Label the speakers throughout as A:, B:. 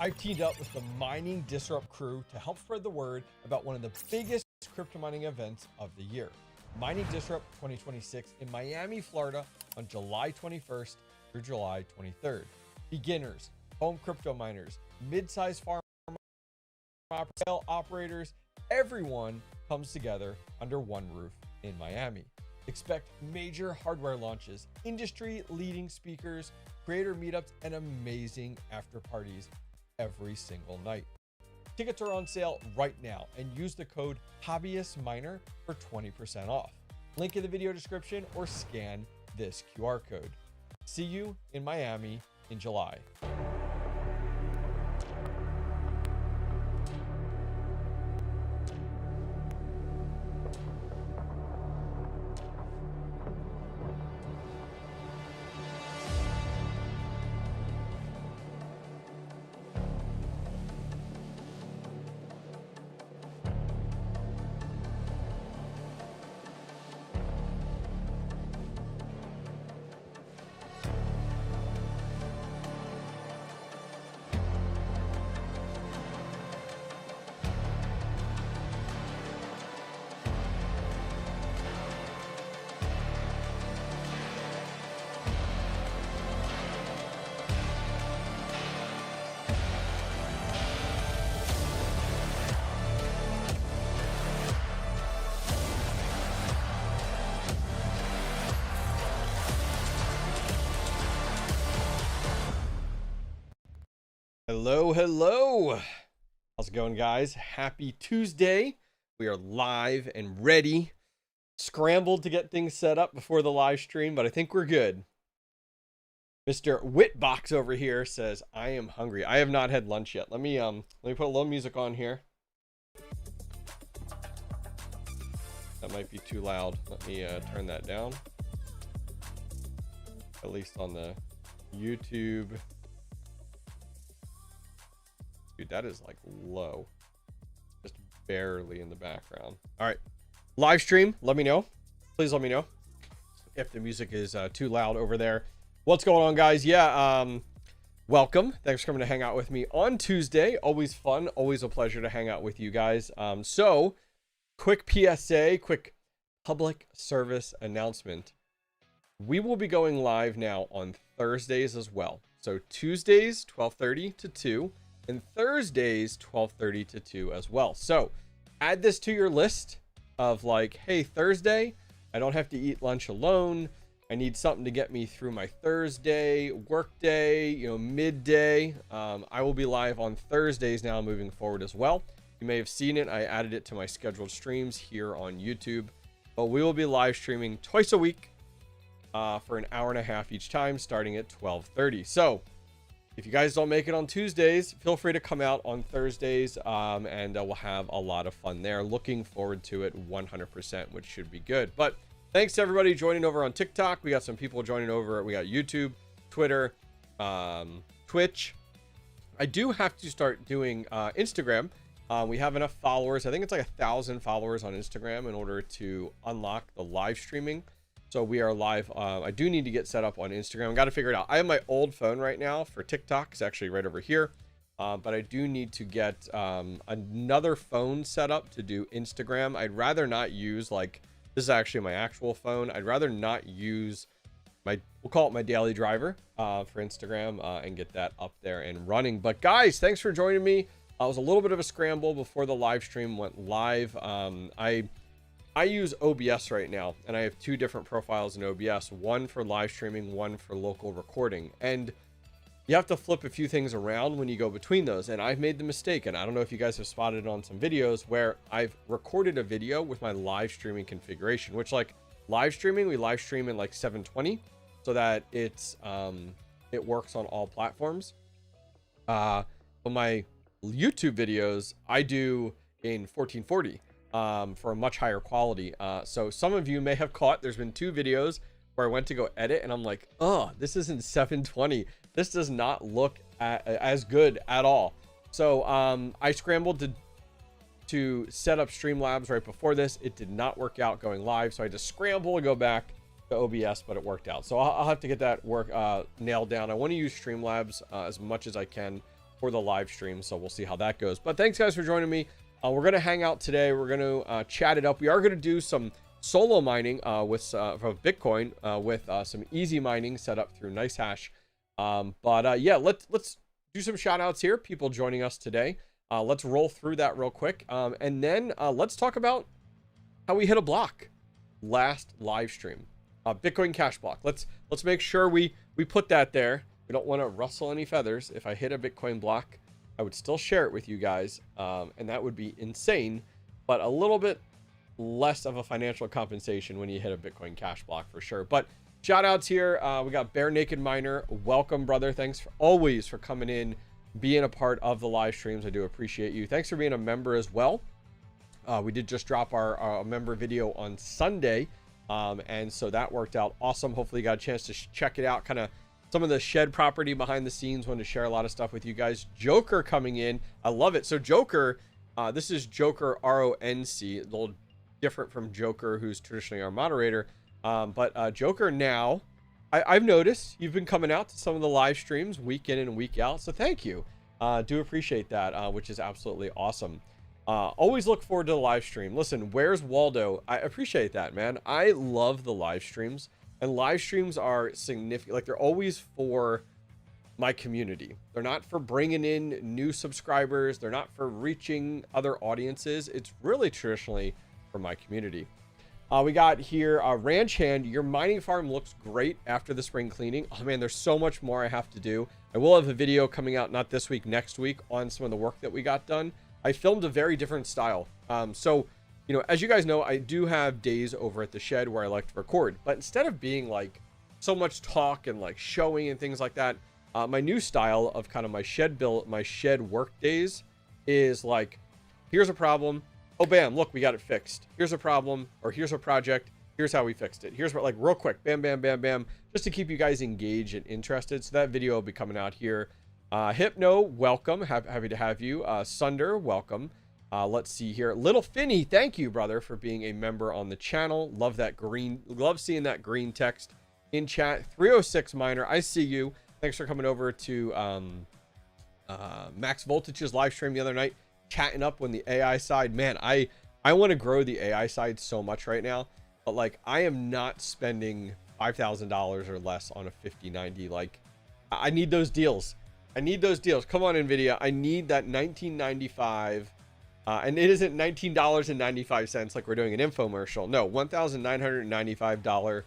A: I've teamed up with the Mining Disrupt crew to help spread the word about one of the biggest crypto mining events of the year, Mining Disrupt 2026 in Miami, Florida on July 21st through July 23rd. Beginners, home crypto miners, mid-size farm operators, everyone comes together under one roof in Miami. Expect major hardware launches, industry-leading speakers, creator meetups, and amazing after parties every single night. Tickets are on sale right now and use the code Hobbyist Miner for 20% off. Link in the video description or scan this QR code. See you in Miami in July. Hello. How's it going, guys? Happy Tuesday. We are live and ready. Scrambled to get things set up before the live stream, but I think we're good. Mr. Whitbox over here says, I am hungry. I have not had lunch yet. Let me put a little music on here. That might be too loud. Let me turn that down. At least on the YouTube. Dude, that is like low, just barely in the background. All right, live stream, let me know. Please let me know if the music is too loud over there. What's going on, guys? Yeah, welcome. Thanks for coming to hang out with me on Tuesday. Always fun, always a pleasure to hang out with you guys. So quick PSA, quick public service announcement. We will be going live now on Thursdays as well. So Tuesdays 12:30 to 2. And Thursdays 12:30 to 2 as well. So add this to your list of like, hey, Thursday, I don't have to eat lunch alone. I need something to get me through my Thursday work day, midday. I will be live on Thursdays now moving forward as well. You may have seen it. I added it to my scheduled streams here on YouTube, but we will be live streaming twice a week for an hour and a half each time, starting at 12:30. So if you guys don't make it on Tuesdays, feel free to come out on Thursdays, and we'll have a lot of fun there. Looking forward to it 100%, which should be good. But thanks to everybody joining over on TikTok. We got some people joining over. We got YouTube, Twitter, Twitch. I do have to start doing Instagram. We have enough followers. I think it's like 1,000 followers on Instagram in order to unlock the live streaming. So we are live. I do need to get set up on Instagram. Got to figure it out. I have my old phone right now for TikTok. It's actually right over here. But I do need to get another phone set up to do Instagram. I'd rather not use this is actually my actual phone. I'd rather not use we'll call it my daily driver for Instagram and get that up there and running. But guys, thanks for joining me. It was a little bit of a scramble before the live stream went live. I use OBS right now, and I have two different profiles in OBS, one for live streaming, one for local recording. And you have to flip a few things around when you go between those. And I've made the mistake, and I don't know if you guys have spotted it on some videos, where I've recorded a video with my live streaming configuration, which live streaming, we live stream in 720 so that it works on all platforms. But my YouTube videos, I do in 1440. For a much higher quality. So some of you may have caught, there's been two videos where I went to go edit and I'm like, oh, this isn't 720. This does not look as good at all. So I scrambled to set up Streamlabs right before this. It did not work out going live. So I just scrambled to go back to OBS, but it worked out. So I'll have to get that work nailed down. I want to use Streamlabs as much as I can for the live stream. So we'll see how that goes. But thanks guys for joining me. We're going to hang out today. We're going to chat it up. We are going to do some solo mining with from Bitcoin with some easy mining set up through NiceHash. Yeah, let's do some shout outs here. People joining us today. Let's roll through that real quick. And then let's talk about how we hit a block last live stream. Bitcoin Cash block. Let's make sure we put that there. We don't want to rustle any feathers. If I hit a Bitcoin block, I would still share it with you guys, and that would be insane, but a little bit less of a financial compensation when you hit a Bitcoin Cash block for sure. But shout outs here. We got Bare Naked Miner. Welcome, brother. Thanks always for coming in, being a part of the live streams. I do appreciate you. Thanks for being a member as well. We did just drop our member video on Sunday, and so that worked out awesome. Hopefully you got a chance to check it out, kind of some of the shed property behind the scenes. Wanted to share a lot of stuff with you guys. Joker coming in. I love it. So Joker, this is Joker RONC, a little different from Joker, who's traditionally our moderator. But Joker now, I've noticed you've been coming out to some of the live streams week in and week out. So thank you. Do appreciate that, which is absolutely awesome. Always look forward to the live stream. Listen, where's Waldo? I appreciate that, man. I love the live streams. And live streams are significant. Like, they're always for my community. They're not for bringing in new subscribers. They're not for reaching other audiences. It's really traditionally for my community. We got here Ranch Hand. Your mining farm looks great after the spring cleaning. Oh man, there's so much more I have to do. I will have a video coming out, not this week, next week, on some of the work that we got done. I filmed a very different style. So, you know, as you guys know, I do have days over at the shed where I like to record, but instead of being like so much talk and like showing and things like that, my new style of kind of my shed work days is like, here's a problem. Oh, bam, look, we got it fixed. Here's a problem, or here's a project. Here's how we fixed it. Here's what, like, real quick, bam, bam, bam, bam, just to keep you guys engaged and interested. So that video will be coming out here. Hypno, welcome. Happy to have you. Sunder, welcome. Let's see here. Little Finny, thank you, brother, for being a member on the channel. Love that green. Love seeing that green text in chat. 306 Miner, I see you. Thanks for coming over to Max Voltage's live stream the other night, chatting up when the AI side. Man, I want to grow the AI side so much right now, but like, I am not spending $5,000 or less on a 5090. Like, I need those deals. I need those deals. Come on, NVIDIA. I need that $19.95. And it isn't $19.95 like we're doing an infomercial. No, $1,995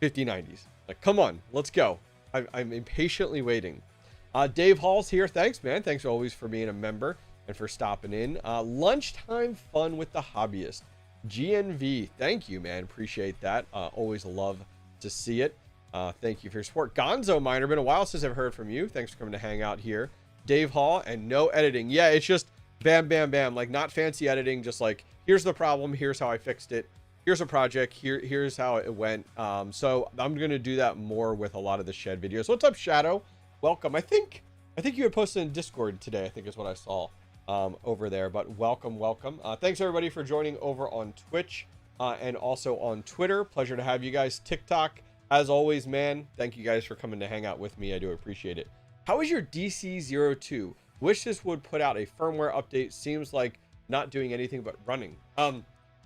A: 5090s. Like, come on, let's go. I'm impatiently waiting. Dave Hall's here. Thanks, man. Thanks always for being a member and for stopping in. Lunchtime fun with the hobbyist. GNV, thank you, man. Appreciate that. Always love to see it. Thank you for your support. Gonzo Miner, been a while since I've heard from you. Thanks for coming to hang out here. Dave Hall, and no editing. Yeah, it's just bam, bam, bam. Like, not fancy editing, just like, here's the problem, here's how I fixed it. Here's a project, here's how it went. So I'm going to do that more with a lot of the shed videos. What's up, Shadow? Welcome. I think you had posted in Discord today, I think is what I saw over there, but welcome. Thanks everybody for joining over on Twitch and also on Twitter. Pleasure to have you guys. TikTok, as always, man. Thank you guys for coming to hang out with me. I do appreciate it. How is your DC02? Wish this would put out a firmware update. Seems like not doing anything but running.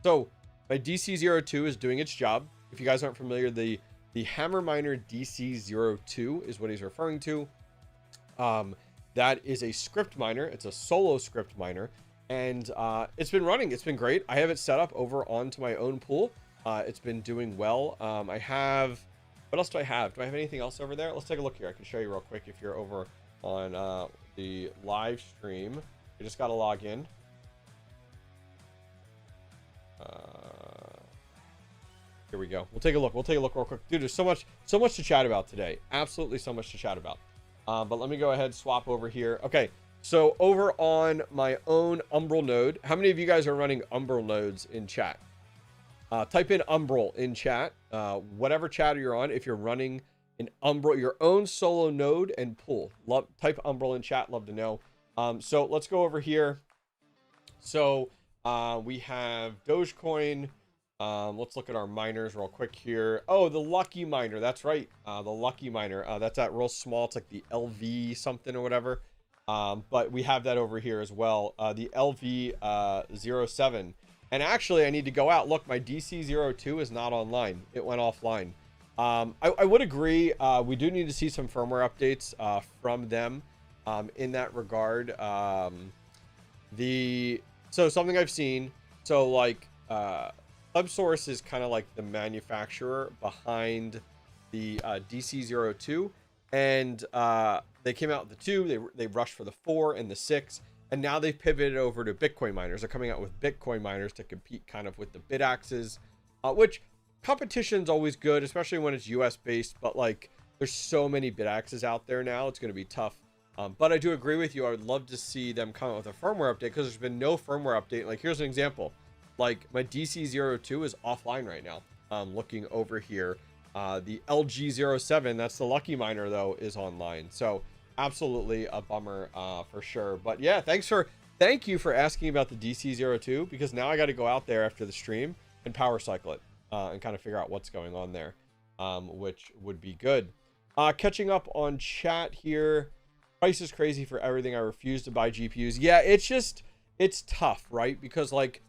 A: So my DC02 is doing its job. If you guys aren't familiar, the Hammer Miner DC02 is what he's referring to. That is a script miner. It's a solo script miner, and it's been running. It's been great. I have it set up over onto my own pool. It's been doing well. I have, what else do I have? Do I have anything else over there? Let's take a look here. I can show you real quick if you're over on the live stream. You just got to log in. Here we go. We'll take a look real quick. Dude, there's so much to chat about today. Absolutely so much to chat about. But let me go ahead and swap over here. Okay, so over on my own Umbrel node, how many of you guys are running Umbrel nodes in chat? Type in Umbrel in chat, whatever chat you're on. If you're running an Umbrel, your own solo node and pool, type Umbrel in chat. Love to know. So let's go over here. So we have Dogecoin. Let's look at our miners real quick here. Oh, the Lucky Miner. That's right. The Lucky Miner. That's that real small. It's like the LV something or whatever. But we have that over here as well. The LV07. And actually, I need to go out. Look, my DC02 is not online. It went offline. I would agree. We do need to see some firmware updates from them in that regard. So something I've seen. So like HubSource is kind of like the manufacturer behind the DC02. And they came out with the 2. They rushed for the 4 and the 6. And now they've pivoted over to Bitcoin miners. They're coming out with Bitcoin miners to compete kind of with the BitAxes, which competition's always good, especially when it's US based. But like, there's so many BitAxes out there now, it's going to be tough. But I do agree with you. I would love to see them come out with a firmware update, because there's been no firmware update. Like, here's an example. Like, my DC02 is offline right now. Looking over here, the LG07, that's the lucky miner though, is online. So absolutely a bummer for sure. But yeah, thank you for asking about the DC02, because now I got to go out there after the stream and power cycle it and kind of figure out what's going on there, which would be good. Catching up on chat here. Price is crazy for everything. I refuse to buy GPUs. Yeah, it's tough, right? Because like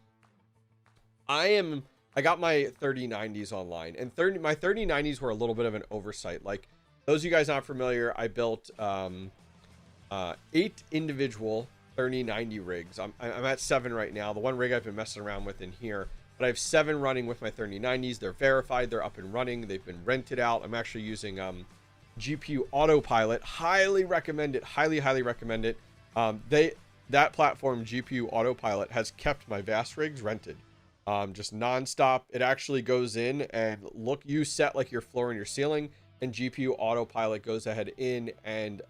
A: I got my 3090s online, and my 3090s were a little bit of an oversight. Like, those of you guys not familiar, I built 8 individual 3090 rigs. I'm at 7 right now. The one rig I've been messing around with in here, but I have 7 running with my 3090s. They're verified. They're up and running. They've been rented out. I'm actually using GPU Autopilot. Highly recommend it. Highly recommend it. That platform, GPU Autopilot, has kept my VAST rigs rented. Just nonstop. It actually goes in and you set like your floor and your ceiling, and GPU Autopilot goes ahead in and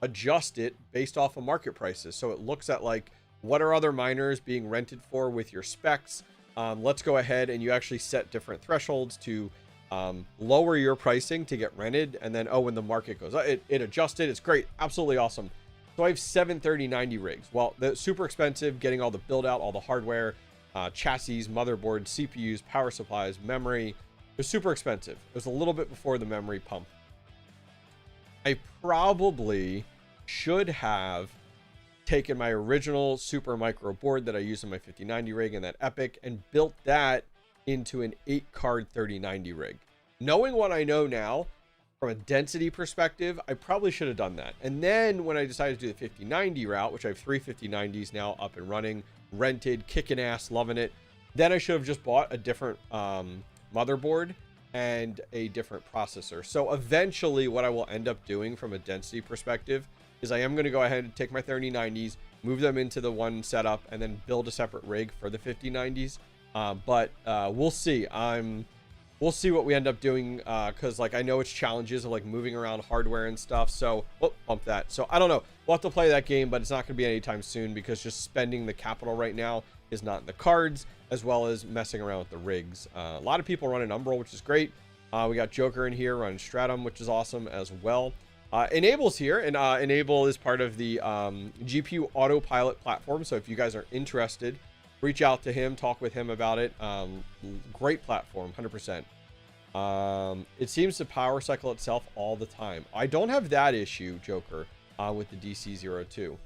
A: adjust it based off of market prices. So it looks at like, what are other miners being rented for with your specs. Let's go ahead and you actually set different thresholds to lower your pricing to get rented, and then when the market goes up, it adjusts it. It's great. Absolutely awesome. So I have 7 3090 rigs. Well, they're super expensive, getting all the build out, all the hardware, chassis, motherboard, CPUs, power supplies, memory. It was super expensive. It was a little bit before the memory pump. I probably should have taken my original super micro board that I use in my 5090 rig and that Epic, and built that into an 8-card 3090 rig. Knowing what I know now, from a density perspective, I probably should have done that. And then when I decided to do the 5090 route, which I have 3 5090s now up and running, rented, kicking ass, loving it, then I should have just bought a different motherboard and a different processor. So eventually what I will end up doing from a density perspective is I am going to go ahead and take my 3090s, move them into the one setup, and then build a separate rig for the 5090s. But we'll see. We'll see what we end up doing, because like I know it's challenges of like moving around hardware and stuff. So bump that. So I don't know. We'll have to play that game, but it's not going to be anytime soon, because just spending the capital right now is not in the cards, as well as messing around with the rigs. A lot of people running Umbral, which is great. We got Joker in here running Stratum, which is awesome as well. Enable's here, and Enable is part of the GPU Autopilot platform. So if you guys are interested, reach out to him, talk with him about it. Great platform, 100%. It seems to power cycle itself all the time. I don't have that issue, Joker, with the DC02.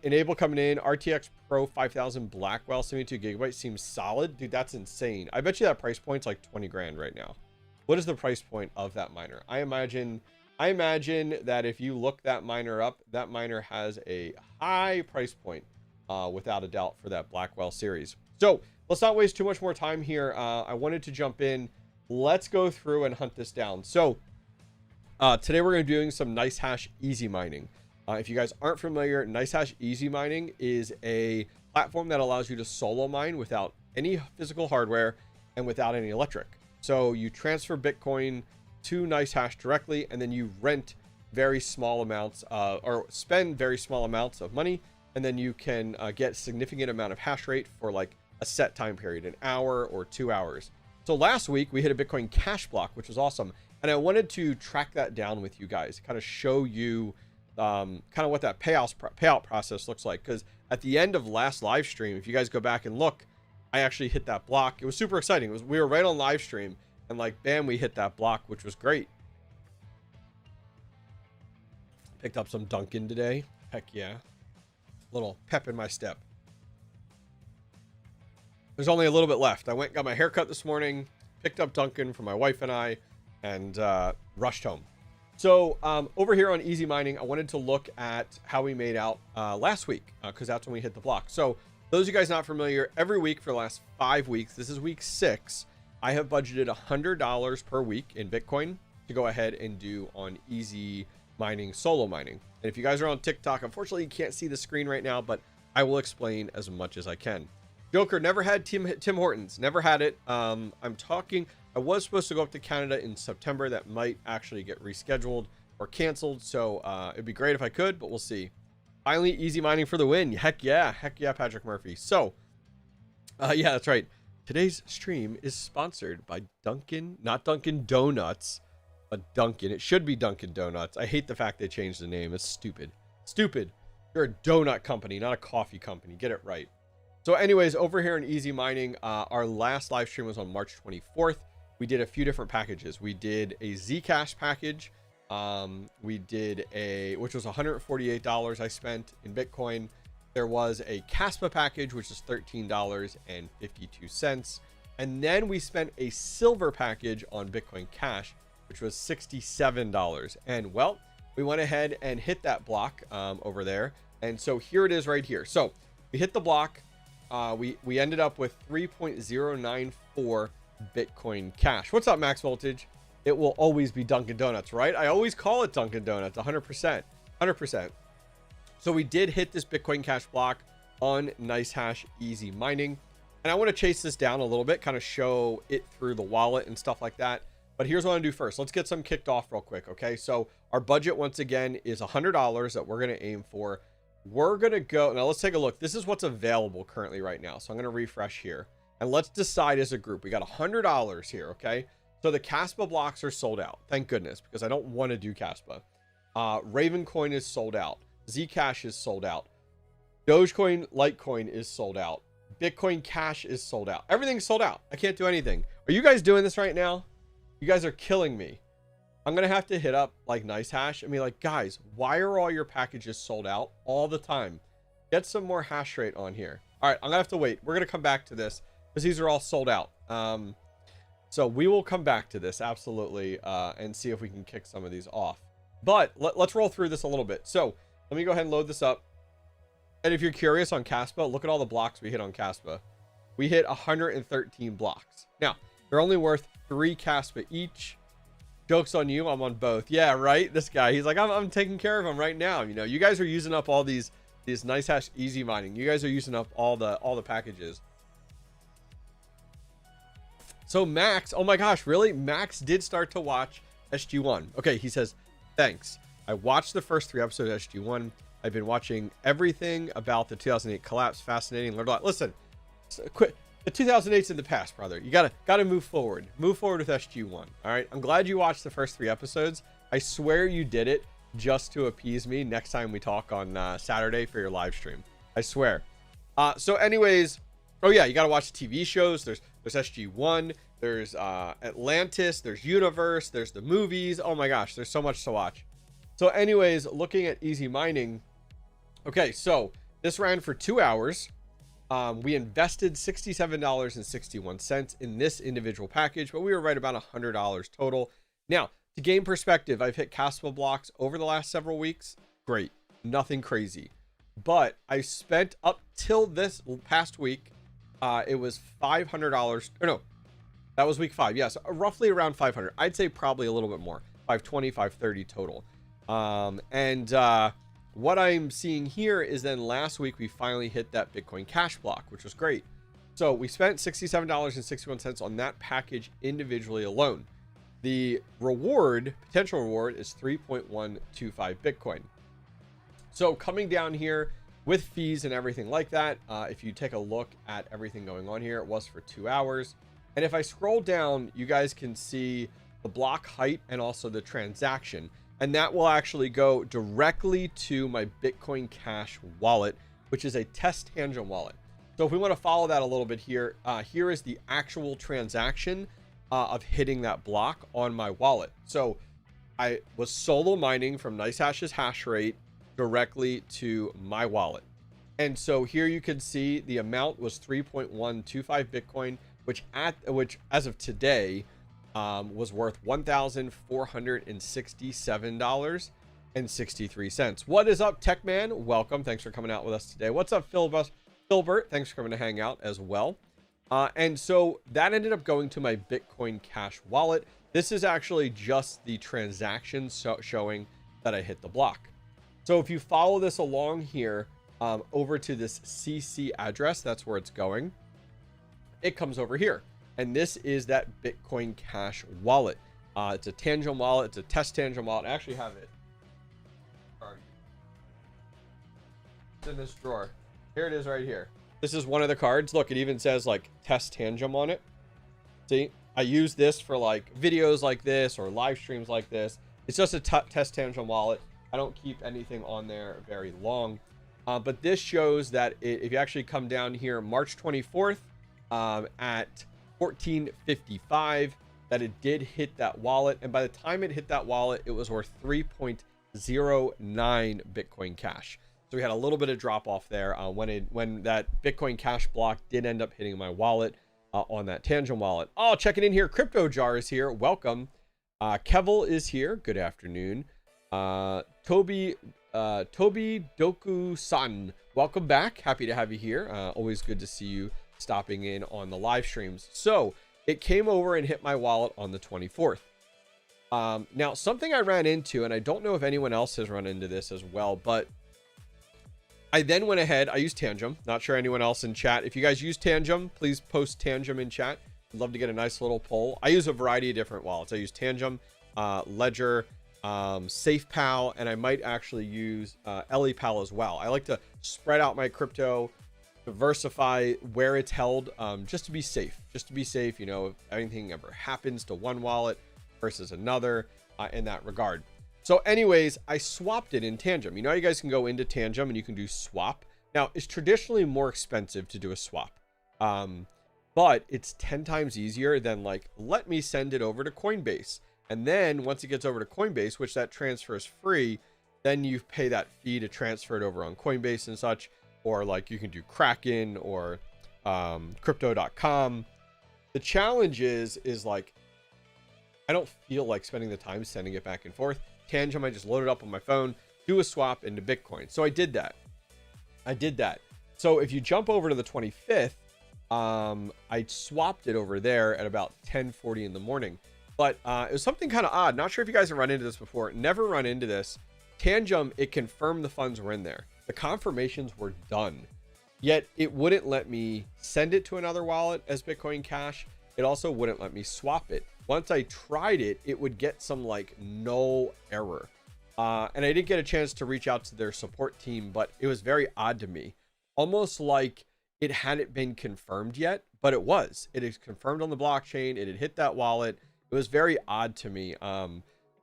A: Enable coming in, RTX Pro 5000 Blackwell 72 gigabytes seems solid. Dude, that's insane. I bet you that price point's like 20 grand right now. What is the price point of that miner? I imagine that if you look that miner up, that miner has a high price point, without a doubt, for that Blackwell series. So let's not waste too much more time here. I wanted to jump in. Let's go through and hunt this down. So today we're going to be doing some NiceHash Easy Mining. If you guys aren't familiar, NiceHash Easy Mining is a platform that allows you to solo mine without any physical hardware and without any electric. So you transfer Bitcoin to NiceHash directly, and then you rent very small amounts or spend very small amounts of money, and then you can get a significant amount of hash rate for like a set time period, an hour or 2 hours. So last week we hit a Bitcoin cash block, which was awesome. And I wanted to track that down with you guys, kind of show you kind of what that payout process looks like. Because at the end of last live stream, if you guys go back and look, I actually hit that block. It was super exciting. We were right on live stream, and like, bam, we hit that block, which was great. Picked up some Dunkin' today. Heck yeah. Little pep in my step. There's only a little bit left. I went and got my haircut this morning, picked up Duncan for my wife and I, and rushed home. So over here on Easy Mining, I wanted to look at how we made out last week, because that's when we hit the block. So those of you guys not familiar, every week for the last 5 weeks, this is week 6, I have budgeted $100 per week in Bitcoin to go ahead and do on Easy Mining, solo mining. And if you guys are on TikTok, unfortunately you can't see the screen right now, but I will explain as much as I can. Joker, never had Tim Hortons, never had it. I was supposed to go up to Canada in September. That might actually get rescheduled or canceled, so it'd be great if I could, but we'll see. Finally, Easy Mining for the win. Heck yeah, Patrick Murphy. So yeah, that's right, today's stream is sponsored by Dunkin', not Dunkin' Donuts, but Dunkin'. It should be Dunkin' Donuts. I hate the fact they changed the name. It's stupid. You're a donut company, not a coffee company. Get it right. So anyways, over here in Easy Mining, our last live stream was on March 24th. We did a few different packages. We did a Zcash package. We did which was $148 I spent in Bitcoin. There was a Caspa package, which is $13.52. And then we spent a silver package on Bitcoin Cash, which was $67. And well, we went ahead and hit that block over there. And so here it is right here. So we hit the block. We ended up with 3.094 Bitcoin Cash. What's up, Max Voltage? It will always be Dunkin' Donuts, right? I always call it Dunkin' Donuts, 100%. So we did hit this Bitcoin Cash block on NiceHash Easy Mining. And I want to chase this down a little bit, kind of show it through the wallet and stuff like that. But here's what I'm going to do first. Let's get some kicked off real quick, okay? So our budget, once again, is $100 that we're going to aim for. We're going to go, now let's take a look. This is what's available currently right now. So I'm going to refresh here. And let's decide as a group. We got $100 here, okay? So the Caspa blocks are sold out. Thank goodness, because I don't want to do Caspa. Ravencoin is sold out. Zcash is sold out. Dogecoin, Litecoin is sold out. Bitcoin Cash is sold out. Everything's sold out. I can't do anything. Are you guys doing this right now? You guys are killing me. I'm going to have to hit up like NiceHash. I mean, like, guys, why are all your packages sold out all the time? Get some more hash rate on here. All right, I'm going to have to wait. We're going to come back to this because these are all sold out. So we will come back to this, absolutely, and see if we can kick some of these off. But let's roll through this a little bit. So let me go ahead and load this up. And if you're curious on Caspa, look at all the blocks we hit on Caspa. We hit 113 blocks. Now, they're only worth 3 Caspa each. Joke's on you, I'm on both. Yeah, right? This guy, he's like, I'm taking care of him right now. You know, you guys are using up all these NiceHash Easy Mining. You guys are using up all the packages. So Max, oh my gosh, really? Max did start to watch SG1. Okay, he says, thanks. I watched the first 3 episodes of SG1. I've been watching everything about the 2008 collapse. Fascinating. Learned a lot. Listen, quit. The 2008's in the past, brother. You gotta move forward. Move forward with SG1. All right. I'm glad you watched the first 3 episodes. I swear you did it just to appease me next time we talk on Saturday for your live stream. I swear. So anyways, oh yeah, you gotta watch the TV shows. There's SG1. There's Atlantis. There's Universe. There's the movies. Oh my gosh, there's so much to watch. So anyways, looking at Easy Mining. Okay, so this ran for 2 hours. We invested $67.61 in this individual package, but we were right about $100 total. Now, to gain perspective, I've hit Caspa blocks over the last several weeks. Great, nothing crazy. But I spent up till this past week, it was $500. Or no, that was week 5. Yes, roughly around 500. I'd say probably a little bit more, 520, 530 total. What I'm seeing here is then last week we finally hit that Bitcoin Cash block, which was great. So we spent $67.61 on that package individually alone. The reward, potential reward, is 3.125 Bitcoin. So coming down here with fees and everything like that, if you take a look at everything going on here, it was for 2 hours. And if I scroll down, you guys can see the block height and also the transaction. And that will actually go directly to my Bitcoin Cash wallet, which is a test tangent wallet. So if we want to follow that a little bit here, here is the actual transaction of hitting that block on my wallet. So I was solo mining from NiceHash's hash rate directly to my wallet. And so here you can see the amount was 3.125 Bitcoin, which as of today was worth $1,467.63. What is up, Tech Man? Welcome. Thanks for coming out with us today. What's up, Filbert? Thanks for coming to hang out as well. And so that ended up going to my Bitcoin Cash wallet. This is actually just the transaction showing that I hit the block. So if you follow this along here, over to this CC address, that's where it's going. It comes over here. And this is that Bitcoin Cash wallet. It's a Tangent wallet. It's a test Tangent wallet. I actually have it. It's in this drawer. Here it is right here. This is one of the cards. Look, it even says like test Tangent on it. See, I use this for like videos like this or live streams like this. It's just a test Tangent wallet. I don't keep anything on there very long. But this shows that if you actually come down here, March 24th at 14:55, that it did hit that wallet. And by the time it hit that wallet, it was worth 3.09 Bitcoin Cash. So we had a little bit of drop off there when that Bitcoin Cash block did end up hitting my wallet on that Tangent wallet. Oh, checking in here. Crypto Jar is here. Welcome. Kevel is here. Good afternoon. Toby Doku-san, welcome back. Happy to have you here. Always good to see you stopping in on the live streams. So it came over and hit my wallet on the 24th. Now, something I ran into, and I don't know if anyone else has run into this as well, but I then went ahead. I used Tangent. Not sure anyone else in chat. If you guys use Tangent, please post Tangent in chat. I'd love to get a nice little poll. I use a variety of different wallets. I use Tangent, Ledger, SafePal, and I might actually use LEPal as well. I like to spread out my crypto, diversify where it's held, just to be safe. You know, if anything ever happens to one wallet versus another, in that regard. So anyways, I swapped it in Tangent. You know, you guys can go into Tangent and you can do swap. Now, it's traditionally more expensive to do a swap, but it's 10 times easier than like, let me send it over to Coinbase. And then once it gets over to Coinbase, which that transfer is free, then you pay that fee to transfer it over on Coinbase and such, or like you can do Kraken or crypto.com. The challenge is like, I don't feel like spending the time sending it back and forth. Tangent, I just load it up on my phone, do a swap into Bitcoin. So I did that. So if you jump over to the 25th, I swapped it over there at about 10:40 in the morning. But it was something kind of odd. Not sure if you guys have run into this before. Never run into this. Tangent, it confirmed the funds were in there. The confirmations were done. Yet it wouldn't let me send it to another wallet as Bitcoin Cash. It also wouldn't let me swap it. Once I tried it, it would get some like null error. And I didn't get a chance to reach out to their support team, but it was very odd to me. Almost like it hadn't been confirmed yet, but it was. It is confirmed on the blockchain. It had hit that wallet. It was very odd to me.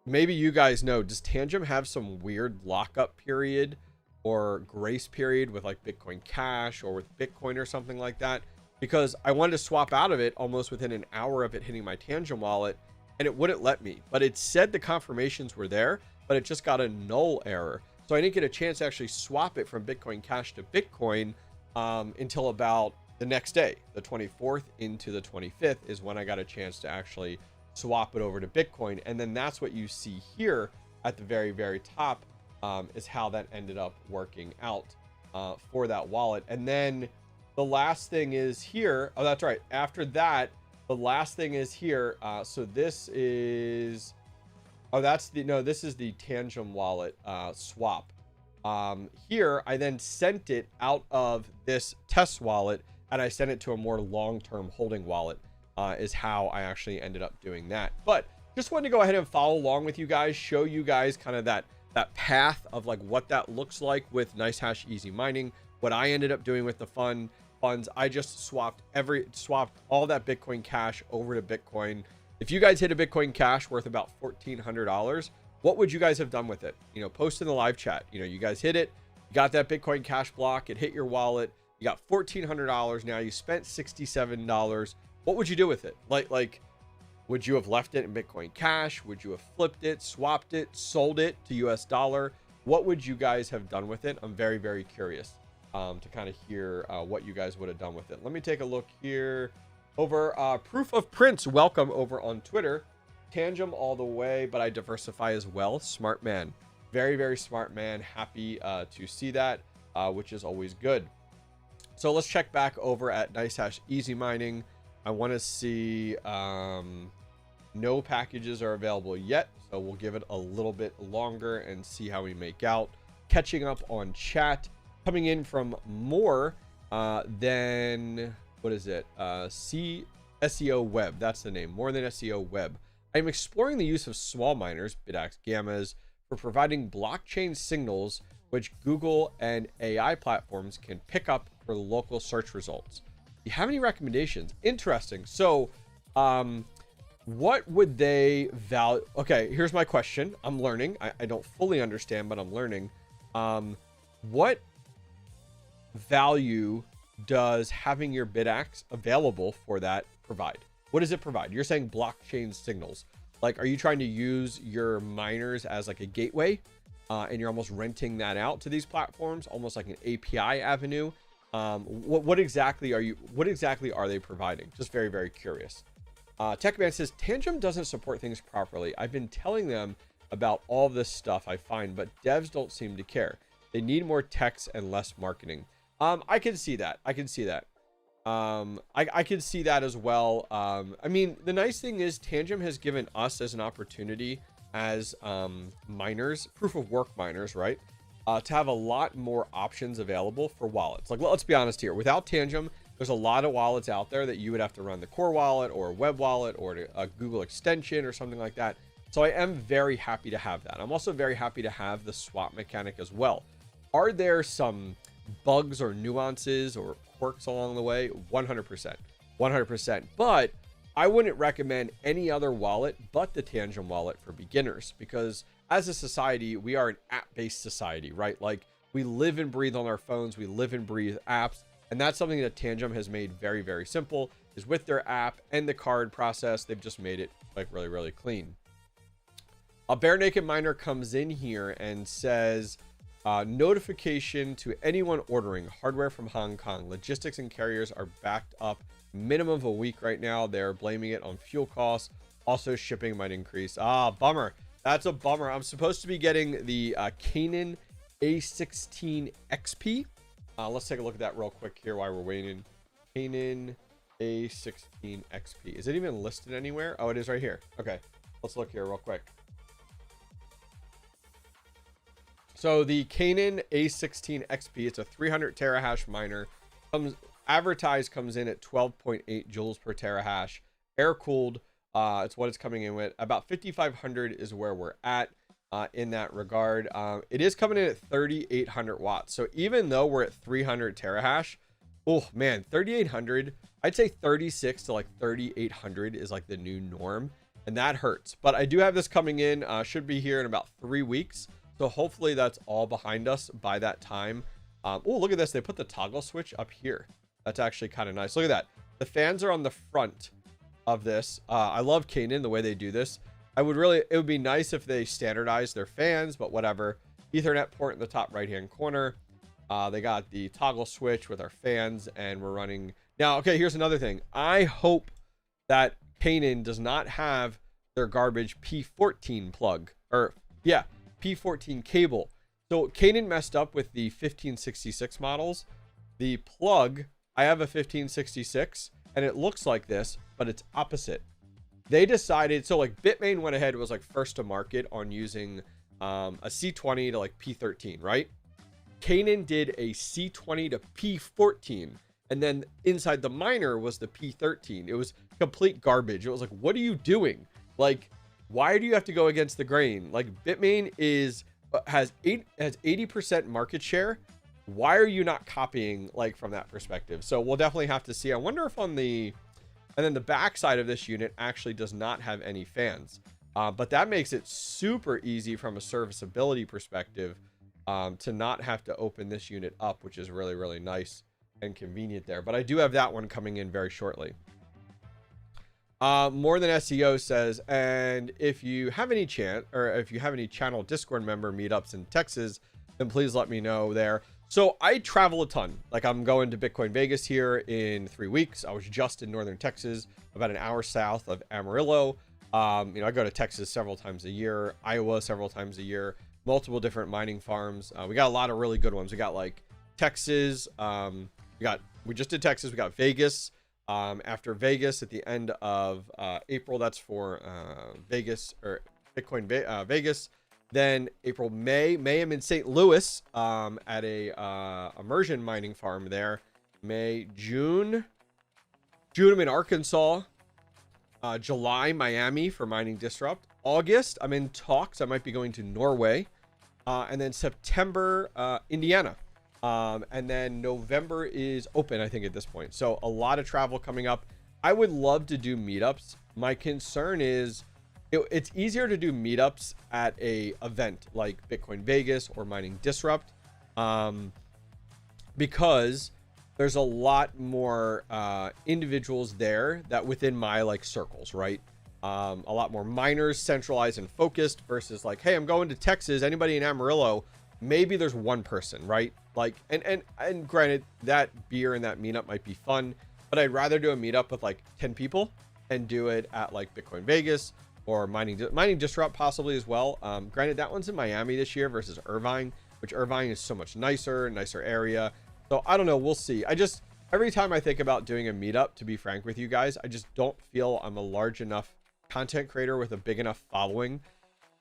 A: Maybe you guys know, does Tangent have some weird lockup period or grace period with like Bitcoin Cash or with Bitcoin or something like that? Because I wanted to swap out of it almost within an hour of it hitting my Tangent wallet, and it wouldn't let me. But it said the confirmations were there, but it just got a null error. So I didn't get a chance to actually swap it from Bitcoin Cash to Bitcoin until about the next day, the 24th into the 25th is when I got a chance to actually swap it over to Bitcoin. And then that's what you see here at the very, very top, is how that ended up working out for that wallet. And then the last thing is here. Oh, that's right. After that, the last thing is here. So this is, oh, that's the, no, this is the Tangent wallet swap. Here, I then sent it out of this test wallet and I sent it to a more long-term holding wallet, is how I actually ended up doing that. But just wanted to go ahead and follow along with you guys, show you guys kind of that path of like what that looks like with NiceHash Easy Mining, what I ended up doing with the funds. I just swapped all that Bitcoin Cash over to Bitcoin. If you guys hit a Bitcoin Cash worth about $1,400, what would you guys have done with it? You know, post in the live chat. You know, you guys hit it, you got that Bitcoin Cash block, it hit your wallet, you got $1,400. Now you spent $67. What would you do with it? Like, would you have left it in Bitcoin Cash? Would you have flipped it, swapped it, sold it to US dollar? What would you guys have done with it? I'm very, very curious to kind of hear what you guys would have done with it. Let me take a look here. Over Proof of Prince, welcome over on Twitter. Tangem all the way, but I diversify as well. Smart man. Very, very smart man. Happy to see that, which is always good. So let's check back over at NiceHash Easy Mining. I want to see no packages are available yet, so we'll give it a little bit longer and see how we make out. Catching up on chat, coming in from more than, what is it? SEO Web, that's the name, more than SEO Web. I'm exploring the use of small miners, BitX Gammas, for providing blockchain signals which Google and AI platforms can pick up for local search results. Do you have any recommendations? Interesting. So, what would they value? Okay, here's my question. I'm learning. I don't fully understand, but I'm learning. What value does having your BitX available for that provide? What does it provide? You're saying blockchain signals. Like, are you trying to use your miners as like a gateway? And you're almost renting that out to these platforms, almost like an API avenue. What exactly are they providing? Just very, very curious. Techman says, Tangem doesn't support things properly. I've been telling them about all this stuff I find, but devs don't seem to care. They need more text and less marketing. I can see that. I can see that. I can see that as well. I mean, the nice thing is Tangem has given us as an opportunity as miners, proof of work miners, right? To have a lot more options available for wallets. Like, let's be honest here. Without Tangem, there's a lot of wallets out there that you would have to run the core wallet or a web wallet or a Google extension or something like that. So I am very happy to have that. I'm also very happy to have the swap mechanic as well. Are there some bugs or nuances or quirks along the way? 100%. 100%. But I wouldn't recommend any other wallet but the Tangem wallet for beginners, because as a society, we are an app-based society, right? Like, we live and breathe on our phones. We live and breathe apps. And that's something that Tangem has made very, very simple, is with their app and the card process. They've just made it like really, really clean. A Bare Naked Miner comes in here and says, notification to anyone ordering hardware from Hong Kong. Logistics and carriers are backed up minimum of a week right now. They're blaming it on fuel costs. Also, shipping might increase. Bummer. That's a bummer. I'm supposed to be getting the Canaan A16 XP. Let's take a look at that real quick here while we're waiting. Canaan A16 XP. Is it even listed anywhere? Oh, it is right here. Okay, let's look here real quick. So the Canaan A16 XP, it's a 300 terahash miner. Advertised comes in at 12.8 joules per terahash. Air cooled. It's what it's coming in with. About 5,500 is where we're at in that regard. It is coming in at 3,800 watts. So even though we're at 300 terahash, oh man, 3,800. I'd say 36 to like 3,800 is like the new norm, and that hurts. But I do have this coming in. Should be here in about 3 weeks. So hopefully that's all behind us by that time. Oh, look at this. They put the toggle switch up here. That's actually kind of nice. Look at that. The fans are on the front of this. I love Canaan, the way they do this. It would be nice if they standardized their fans, but whatever. Ethernet port in the top right-hand corner. They got the toggle switch with our fans, and we're running. Now, okay, here's another thing. I hope that Canaan does not have their garbage P14 plug, or yeah, P14 cable. So Canaan messed up with the 1566 models. The plug, I have a 1566 and it looks like this, but it's opposite. They decided, so like Bitmain went ahead, was like first to market on using a C20 to like P13, right? Canaan did a C20 to P14, and then inside the miner was the P13. It was complete garbage. It was like, what are you doing? Like, why do you have to go against the grain? Like, Bitmain has 80% market share. Why are you not copying like from that perspective? So we'll definitely have to see. I wonder if on the, and then the back side of this unit actually does not have any fans, but that makes it super easy from a serviceability perspective to not have to open this unit up, which is really, really nice and convenient there. But I do have that one coming in very shortly. More than SEO says, and if you have any channel Discord member meetups in Texas, then please let me know there. So I travel a ton. Like I'm going to Bitcoin Vegas here in 3 weeks. I was just in Northern Texas, about an hour south of Amarillo. I go to Texas several times a year, Iowa several times a year, multiple different mining farms. We got a lot of really good ones. We got like Texas. We just did Texas. We got Vegas. After Vegas at the end of April, that's for Vegas or Bitcoin Vegas. Then April, May I'm in St. Louis at a immersion mining farm there. May, June I'm in Arkansas. July, Miami for Mining Disrupt. August, I'm in talks. I might be going to Norway. And then September, Indiana. And then November is open, I think, at this point. So a lot of travel coming up. I would love to do meetups. My concern is it's easier to do meetups at a event like Bitcoin Vegas or Mining Disrupt because there's a lot more individuals there that within my like circles, right? A lot more miners, centralized and focused versus like, hey, I'm going to Texas. Anybody in Amarillo? Maybe there's one person, right? Like, and granted, that beer and that meetup might be fun, but I'd rather do a meetup with like 10 people and do it at like Bitcoin Vegas or Mining Disrupt possibly as well. Granted, that one's in Miami this year versus Irvine, which Irvine is so much nicer area. So I don't know. We'll see. Every time I think about doing a meetup, to be frank with you guys, I just don't feel I'm a large enough content creator with a big enough following.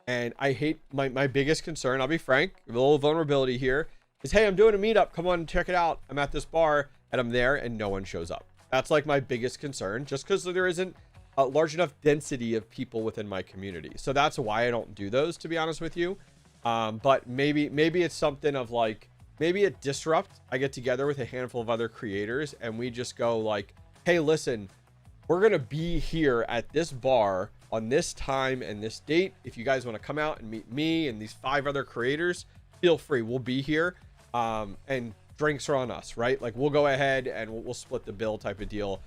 A: And I hate my biggest concern. I'll be frank, a little vulnerability here is, hey, I'm doing a meetup. Come on and check it out. I'm at this bar and I'm there and no one shows up. That's like my biggest concern, just because there isn't a large enough density of people within my community. So that's why I don't do those, to be honest with you. But maybe it's something of like, maybe at Disrupt, I get together with a handful of other creators and we just go like, hey, listen, we're going to be here at this bar on this time and this date. If you guys want to come out and meet me and these 5 other creators, feel free. We'll be here. And drinks are on us, right? Like we'll go ahead and we'll split the bill type of deal.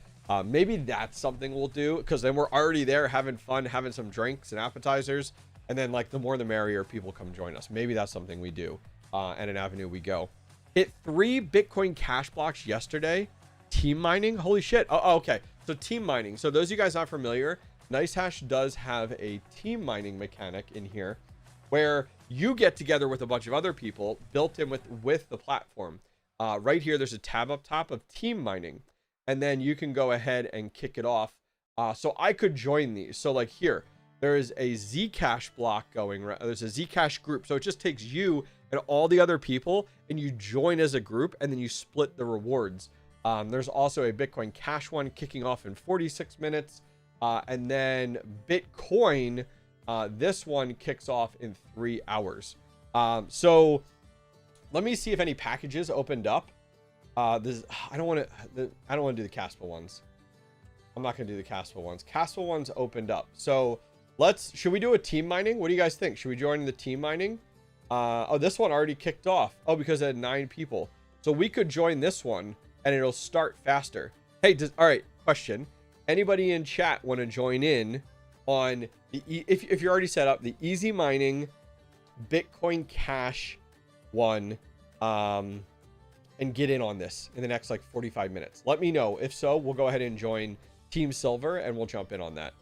A: Maybe that's something we'll do because then we're already there having fun, having some drinks and appetizers. And then like the more the merrier, people come join us. Maybe that's something we do and an avenue we go. Hit 3 Bitcoin cash blocks yesterday. Team mining. Holy shit. Oh, okay. So team mining. So those of you guys not familiar, NiceHash does have a team mining mechanic in here where you get together with a bunch of other people built in with the platform. Right here, there's a tab up top of team mining, and then you can go ahead and kick it off. So I could join these. So like here, there is a Zcash block going. There's a Zcash group. So it just takes you and all the other people and you join as a group and then you split the rewards. There's also a Bitcoin Cash one kicking off in 46 minutes. And then Bitcoin, this one kicks off in 3 hours. So let me see if any packages opened up. I don't want to do the Caspa ones. I'm not going to do the Caspa ones. Caspa ones opened up. So should we do a team mining? What do you guys think? Should we join the team mining? Oh, this one already kicked off. Oh, because it had 9 people. So we could join this one and it'll start faster. Hey, all right, question. Anybody in chat want to join in on the, if you're already set up, the Easy Mining Bitcoin Cash one, and get in on this in the next like 45 minutes? Let me know. If so, we'll go ahead and join Team Silver and we'll jump in on that.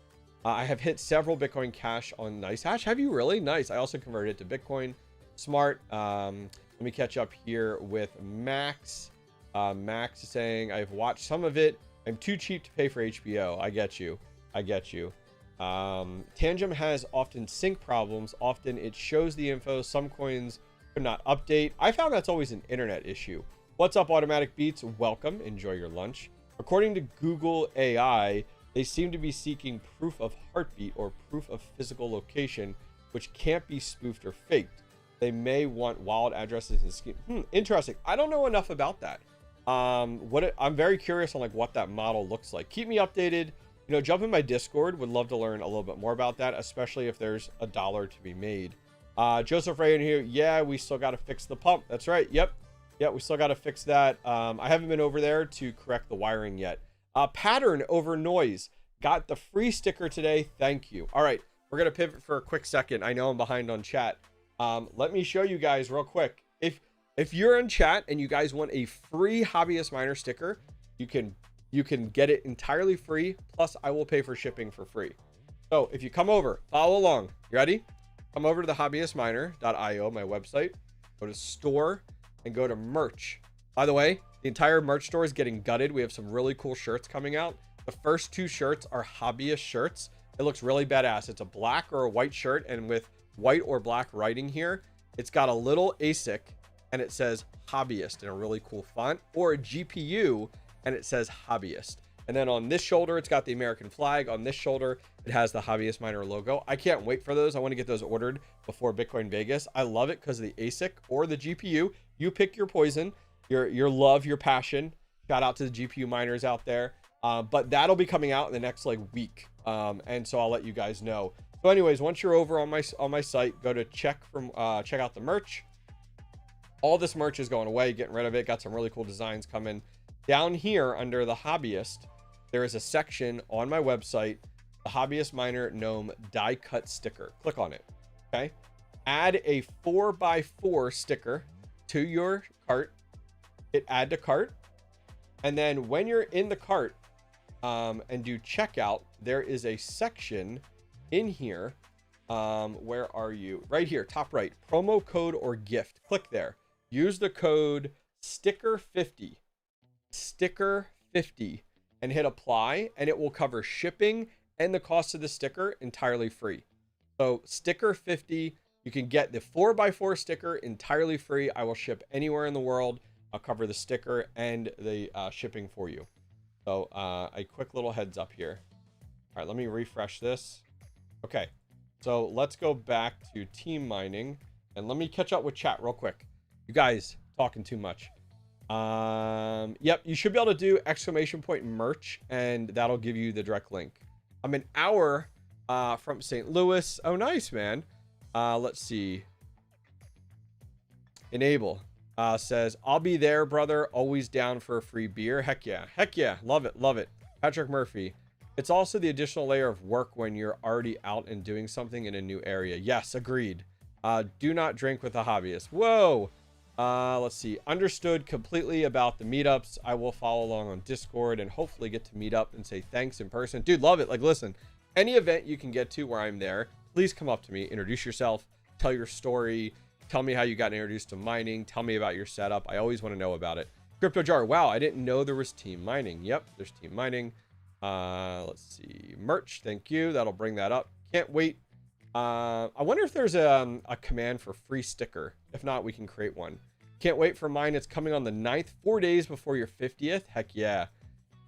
A: I have hit several Bitcoin Cash on NiceHash. Have you really? Nice. I also converted it to Bitcoin. Smart. Let me catch up here with Max. Max is saying, I've watched some of it. I'm too cheap to pay for HBO. I get you. Tangem has often sync problems. Often it shows the info. Some coins could not update. I found that's always an internet issue. What's up, Automatic Beats? Welcome. Enjoy your lunch. According to Google AI, they seem to be seeking proof of heartbeat or proof of physical location, which can't be spoofed or faked. They may want wild addresses and scheme. Interesting. I don't know enough about that. I'm very curious on like what that model looks like. Keep me updated. Jump in my Discord. Would love to learn a little bit more about that, especially if there's a dollar to be made. Joseph Ray in here. Yeah, we still got to fix the pump. That's right. Yep, we still got to fix that. I haven't been over there to correct the wiring yet. Pattern over noise. got the free sticker today. Thank you. All right, we're gonna pivot for a quick second. I know I'm behind on chat. Let me show you guys real quick. If you're in chat and you guys want a free Hobbyist Miner sticker, you can get it entirely free. Plus, I will pay for shipping for free. So if you come over, follow along. You ready? Come over to the hobbyistminer.io, my website. Go to store and go to merch. By the way, the entire merch store is getting gutted. We have some really cool shirts coming out. The first 2 shirts are Hobbyist shirts. It looks really badass. It's a black or a white shirt, and with white or black writing here, it's got a little ASIC and it says Hobbyist in a really cool font, or a GPU and it says Hobbyist. And then on this shoulder, it's got the American flag. On this shoulder, it has the Hobbyist Miner logo. I can't wait for those. I want to get those ordered before Bitcoin Vegas. I love it because of the ASIC or the GPU. You pick your poison, your love, your passion. Shout out to the GPU miners out there. But that'll be coming out in the next like week. And so I'll let you guys know. So anyways, once you're over on my site, go to check out the merch. All this merch is going away, getting rid of it. Got some really cool designs coming. Down here under the Hobbyist, there is a section on my website, the Hobbyist Miner Gnome die cut sticker. Click on it. Okay. Add a 4x4 sticker to your cart. Hit add to cart. And then when you're in the cart and do checkout, there is a section in here. Where are you? Right here, top right, promo code or gift. Click there. Use the code sticker50 and hit apply, and it will cover shipping and the cost of the sticker entirely free. So sticker50, you can get the 4x4 sticker entirely free. I will ship anywhere in the world. I'll cover the sticker and the shipping for you. So a quick little heads up here. All right, let me refresh this. Okay, so let's go back to team mining and let me catch up with chat real quick. You guys talking too much. Yep, you should be able to do ! merch, and that'll give you the direct link. I'm an hour from St. Louis. Oh, nice, man. Let's see. Enable says, I'll be there, brother. Always down for a free beer. Heck yeah. Heck yeah. Love it. Love it. Patrick Murphy. It's also the additional layer of work when you're already out and doing something in a new area. Yes, agreed. Do not drink with a hobbyist. Whoa. Let's see. Understood completely about the meetups. I will follow along on Discord and hopefully get to meet up and say thanks in person. Dude, love it. Like, listen, any event you can get to where I'm there, please come up to me, introduce yourself, tell your story, tell me how you got introduced to mining, tell me about your setup. I always want to know about it. Crypto Jar. Wow, I didn't know there was team mining. Yep, there's team mining. Let's see. Merch. Thank you. That'll bring that up. Can't wait. I wonder if there's a command for free sticker. If not, we can create one. Can't wait for mine. It's coming on the 9th, 4 days before your 50th. Heck yeah.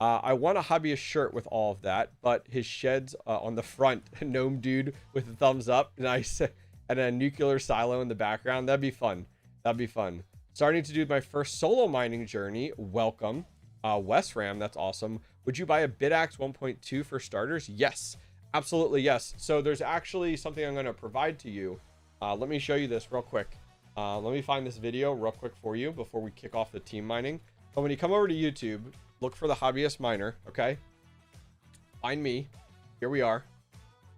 A: I want a hobbyist shirt with all of that, but his sheds on the front, gnome dude with a thumbs up, nice, and a nuclear silo in the background. That'd be fun. That'd be fun. Starting to do my first solo mining journey. Welcome. West Ram, that's awesome. Would you buy a BitAxe 1.2 for starters? Yes. Absolutely, yes. So there's actually something I'm going to provide to you. Let me show you this real quick. Let me find this video real quick for you before we kick off the team mining. So when you come over to YouTube, look for the Hobbyist Miner, okay? Find me. Here we are.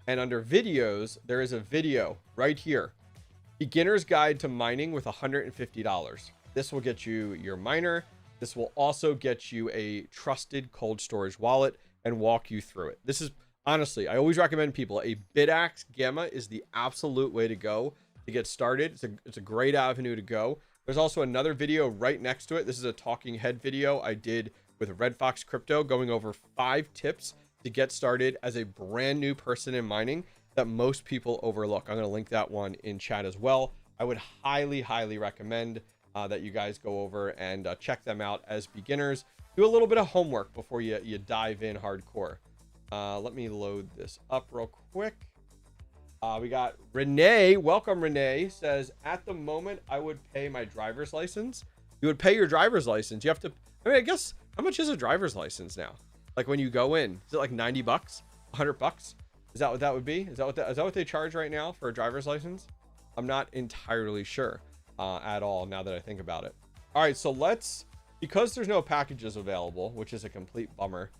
A: And under videos, there is a video right here. Beginner's Guide to Mining with $150. This will get you your miner. This will also get you a trusted cold storage wallet and walk you through it. This is... Honestly, I always recommend people, a BitAxe Gamma is the absolute way to go to get started. It's a great avenue to go. There's also another video right next to it. This is a talking head video I did with Red Fox Crypto going over 5 tips to get started as a brand new person in mining that most people overlook. I'm going to link that one in chat as well. I would highly, highly recommend that you guys go over and check them out as beginners. Do a little bit of homework before you dive in hardcore. Let me load this up real quick. We got Renee. Welcome, Renee. Says, at the moment, I would pay my driver's license. You would pay your driver's license. You have to, I mean, I guess, how much is a driver's license now? Like when you go in, is it like 90 bucks, 100 bucks? Is that what that would be? Is that what they charge right now for a driver's license? I'm not entirely sure at all now that I think about it. All right, so because there's no packages available, which is a complete bummer.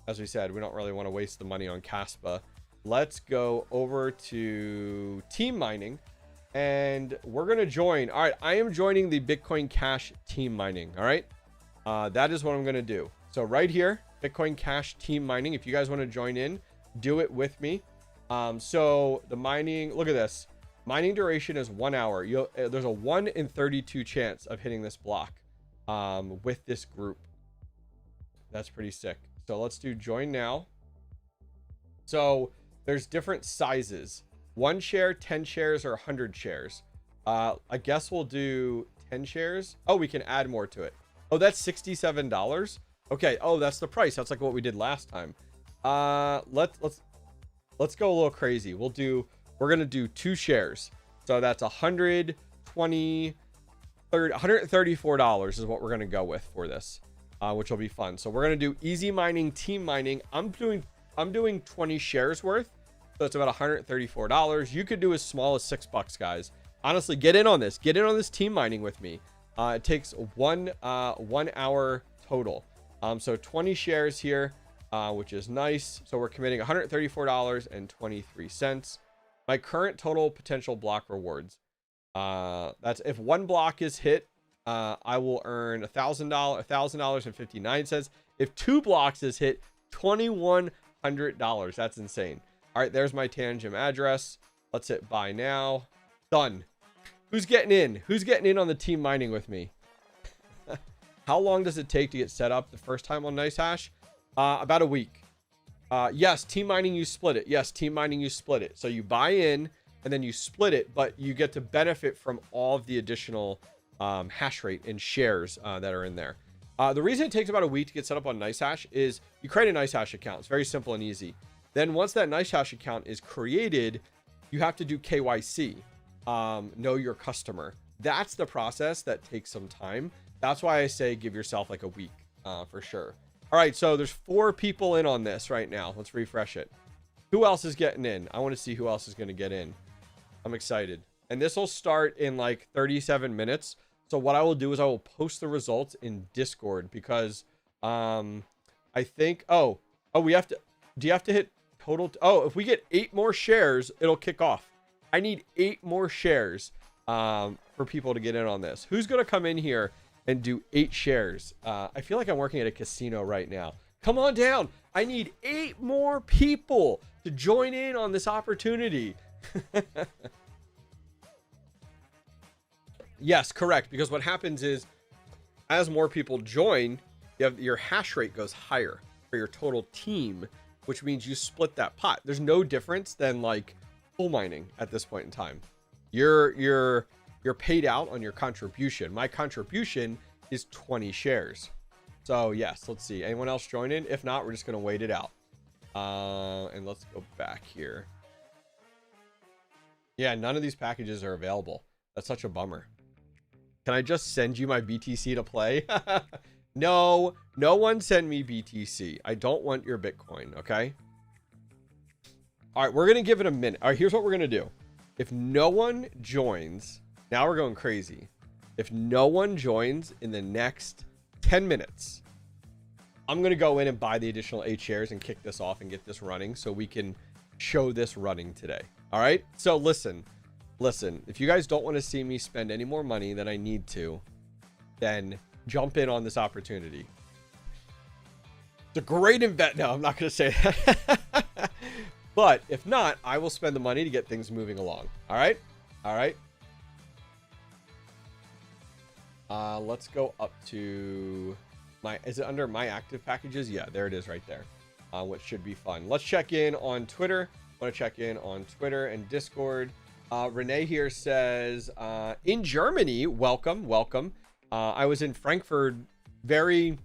A: as we said, we don't really want to waste the money on Caspa. Let's go over to team mining, and we're going to join. All right, I am joining the Bitcoin Cash team mining. All right, that is what I'm going to do. So right here, Bitcoin Cash team mining. If you guys want to join in, do it with me. So the mining, look at this. Mining duration is 1 hour. There's a 1 in 32 chance of hitting this block with this group. That's pretty sick. So let's do join now. So there's different sizes. 1 share, 10 shares, or 100 shares. I guess we'll do 10 shares. Oh, we can add more to it. Oh, that's $67. Okay. Oh, that's the price. That's like what we did last time. Let's go a little crazy. We're going to do 2 shares. So that's $134 is what we're going to go with for this, which will be fun. So we're going to do easy mining, team mining. I'm doing 20 shares worth. So it's about $134. You could do as small as $6, guys. Honestly, get in on this. Get in on this team mining with me. It takes 1 hour total. So 20 shares here, which is nice. So we're committing $134.23. My current total potential block rewards. That's if 1 block is hit, I will earn $1,000.59. If 2 blocks is hit, $2,100. That's insane. All right, there's my Tangent address. Let's hit buy now. Done. Who's getting in? Who's getting in on the team mining with me? How long does it take to get set up the first time on NiceHash? About a week. Yes, team mining, you split it. Yes, team mining, you split it. So you buy in and then you split it, but you get to benefit from all of the additional hash rate and shares that are in there. The reason it takes about a week to get set up on NiceHash is you create a NiceHash account. It's very simple and easy. Then once that NiceHash account is created, you have to do KYC, know your customer. That's the process that takes some time. That's why I say give yourself like a week for sure. All right, so there's 4 people in on this right now. Let's refresh it. Who else is getting in? I want to see who else is going to get in. I'm excited. And this will start in like 37 minutes. So what I will do is I will post the results in Discord because I think, we have to, do you have to hit total? If we get 8 more shares, it'll kick off. I need 8 more shares for people to get in on this. Who's going to come in here and do 8 shares? I feel like I'm working at a casino right now. Come on down. I need 8 more people to join in on this opportunity. Yes, correct. Because what happens is as more people join, your hash rate goes higher for your total team, which means you split that pot. There's no difference than like full mining at this point in time. You're paid out on your contribution. My contribution is 20 shares. So yes, let's see. Anyone else join in? If not, we're just going to wait it out. And let's go back here. Yeah, none of these packages are available. That's such a bummer. Can I just send you my BTC to play? No one send me BTC. I don't want your Bitcoin, okay? All right, we're going to give it a minute. All right, here's what we're going to do. If no one joins, now we're going crazy. If no one joins in the next 10 minutes, I'm going to go in and buy the additional 8 shares and kick this off and get this running so we can show this running today. All right? So listen, if you guys don't want to see me spend any more money than I need to, then jump in on this opportunity. It's a great investment. No, I'm not going to say that. But if not, I will spend the money to get things moving along. All right? All right. Let's go up to is it under my active packages? Yeah, there it is right there. Which should be fun. Let's check in on Twitter. I want to check in on Twitter and Discord. Renee here says, in Germany, welcome. I was in Frankfurt very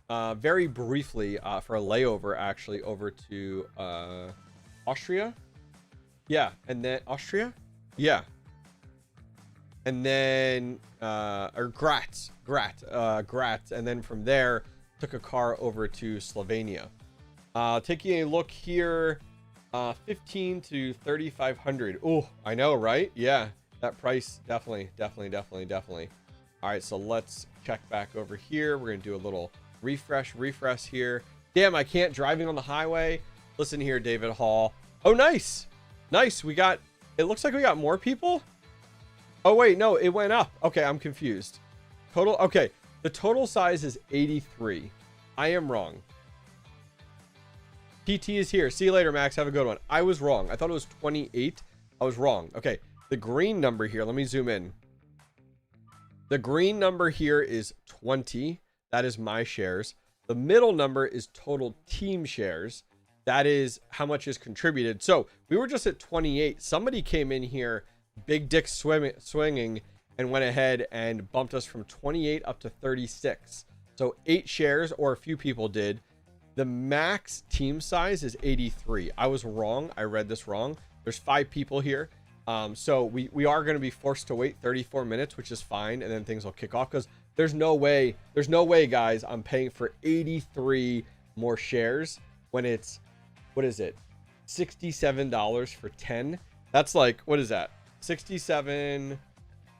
A: briefly for a layover, actually, over to Austria. Yeah, and then Austria? Yeah. And then, or Graz, and then from there, took a car over to Slovenia. Taking a look here, 15 to 3,500. Oh, I know, right? Yeah, that price, definitely. All right, so let's check back over here. We're gonna do a little refresh here. Damn, I can't. Driving on the highway. Listen here, David Hall. Oh, nice. Nice. We got, it looks like we got more people. Oh, wait, no, it went up. Okay, I'm confused. Total, okay. The total size is 83. I am wrong. PT is here. See you later, Max. Have a good one. I was wrong. I thought it was 28. I was wrong. Okay, the green number here, let me zoom in. The green number here is 20. That is my shares. The middle number is total team shares. That is how much is contributed. So we were just at 28. Somebody came in here, big dick swinging, and went ahead and bumped us from 28 up to 36. So 8 shares, or a few people did. The max team size is 83. I was wrong. I read this wrong. There's 5 people here. So we are going to be forced to wait 34 minutes, which is fine. And then things will kick off because there's no way, guys, I'm paying for 83 more shares when it's, what is it? $67 for 10. That's like, what is that? 67.